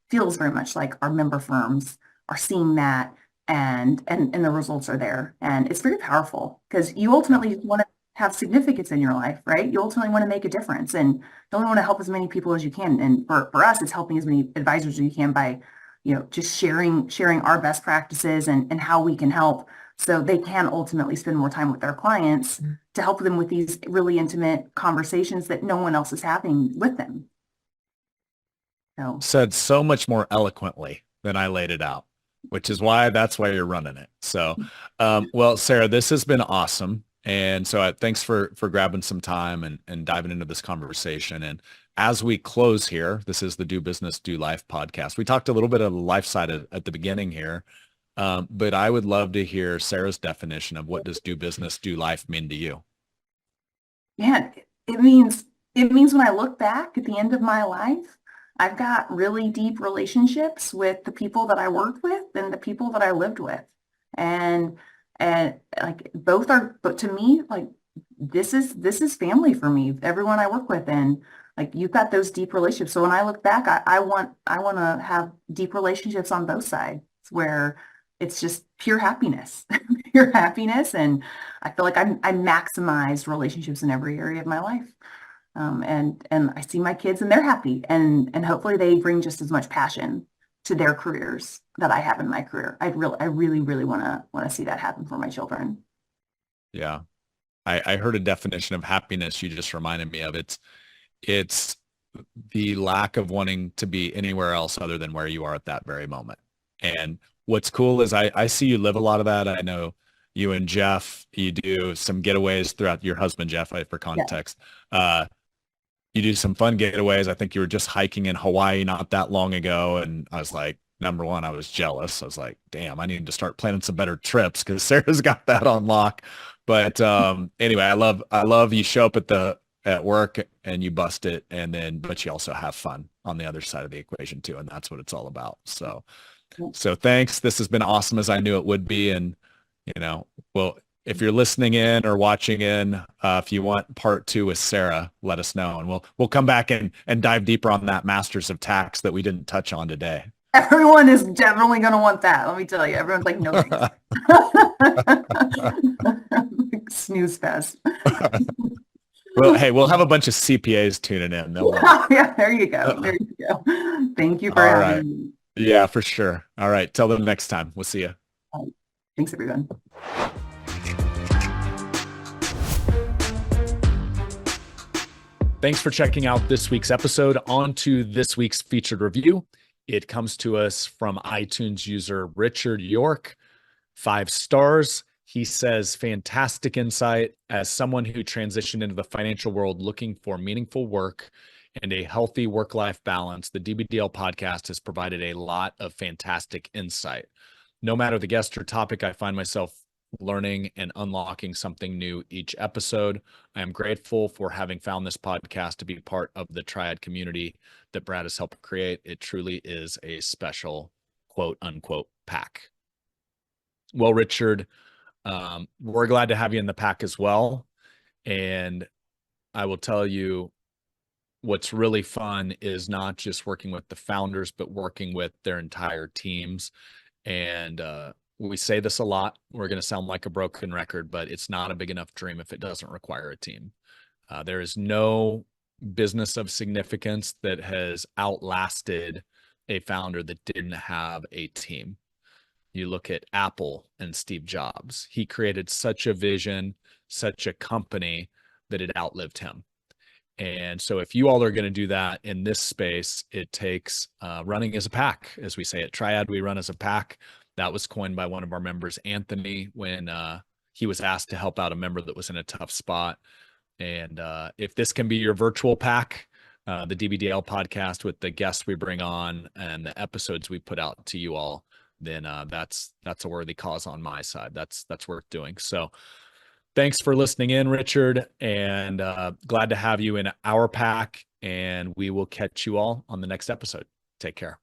feels very much like our member firms are seeing that, and the results are there. And it's very powerful because you ultimately want to have significance in your life, right? You ultimately want to make a difference, and you only want to help as many people as you can. And for us, it's helping as many advisors as you can by, just sharing our best practices and how we can help, so they can ultimately spend more time with their clients to help them with these really intimate conversations that no one else is having with them. So. Said so much more eloquently than I laid it out, which is that's why you're running it. So, well, Sara, this has been awesome. And so thanks for grabbing some time and diving into this conversation. And as we close here, this is the Do Business, Do Life podcast. We talked a little bit of the life side at the beginning here, but I would love to hear Sara's definition of what does do business, do life mean to you? Yeah, it means when I look back at the end of my life, I've got really deep relationships with the people that I worked with and the people that I lived with. And And like both are, but to me, like this is family for me, everyone I work with. And like you've got those deep relationships. So when I look back, I want to have deep relationships on both sides where it's just pure happiness, pure happiness. And I feel like I maximize relationships in every area of my life. And I see my kids and they're happy and hopefully they bring just as much passion to their careers that I have in my career. I really, really want to see that happen for my children. Yeah. I heard a definition of happiness you just reminded me of. It's the lack of wanting to be anywhere else other than where you are at that very moment. And what's cool is I see you live a lot of that. I know you and Jeff, you do some getaways throughout your husband, Jeff, for Yeah. context. You do some fun getaways. I think you were just hiking in Hawaii not that long ago. And I was like, number one, I was jealous. I was like, damn, I need to start planning some better trips because Sarah's got that on lock. But anyway, I love you show up at work and you bust it, and then but you also have fun on the other side of the equation too, and that's what it's all about. So thanks. This has been awesome as I knew it would be, and well, if you're listening in or watching in, if you want part two with Sarah, let us know, and we'll come back and dive deeper on that Masters of Tax that we didn't touch on today. Everyone is definitely going to want that. Let me tell you, everyone's like, no thanks. Snooze fest. Well, hey, we'll have a bunch of CPAs tuning in. Yeah, there you go. There you go. Thank you for All having right. me. Yeah, for sure. All right. Till the next time. We'll see you. Thanks, everyone. Thanks for checking out this week's episode. On to this week's featured review. It comes to us from iTunes user Richard York, 5 stars. He says, fantastic insight. As someone who transitioned into the financial world looking for meaningful work and a healthy work-life balance, the DBDL podcast has provided a lot of fantastic insight. No matter the guest or topic, I find myself learning and unlocking something new each episode. I am grateful for having found this podcast to be part of the Triad community that Brad has helped create. It truly is a special quote unquote pack. Well, Richard, we're glad to have you in the pack as well. And I will tell you, what's really fun is not just working with the founders, but working with their entire teams. And we say this a lot. We're going to sound like a broken record, but it's not a big enough dream if it doesn't require a team. There is no business of significance that has outlasted a founder that didn't have a team. You look at Apple and Steve Jobs. He created such a vision, such a company that it outlived him. And so if you all are going to do that in this space, it takes running as a pack. As we say at Triad, we run as a pack. That was coined by one of our members, Anthony, when he was asked to help out a member that was in a tough spot. And if this can be your virtual pack, the DBDL podcast with the guests we bring on and the episodes we put out to you all, then that's a worthy cause on my side. That's worth doing. So thanks for listening in, Richard, and glad to have you in our pack, and we will catch you all on the next episode. Take care.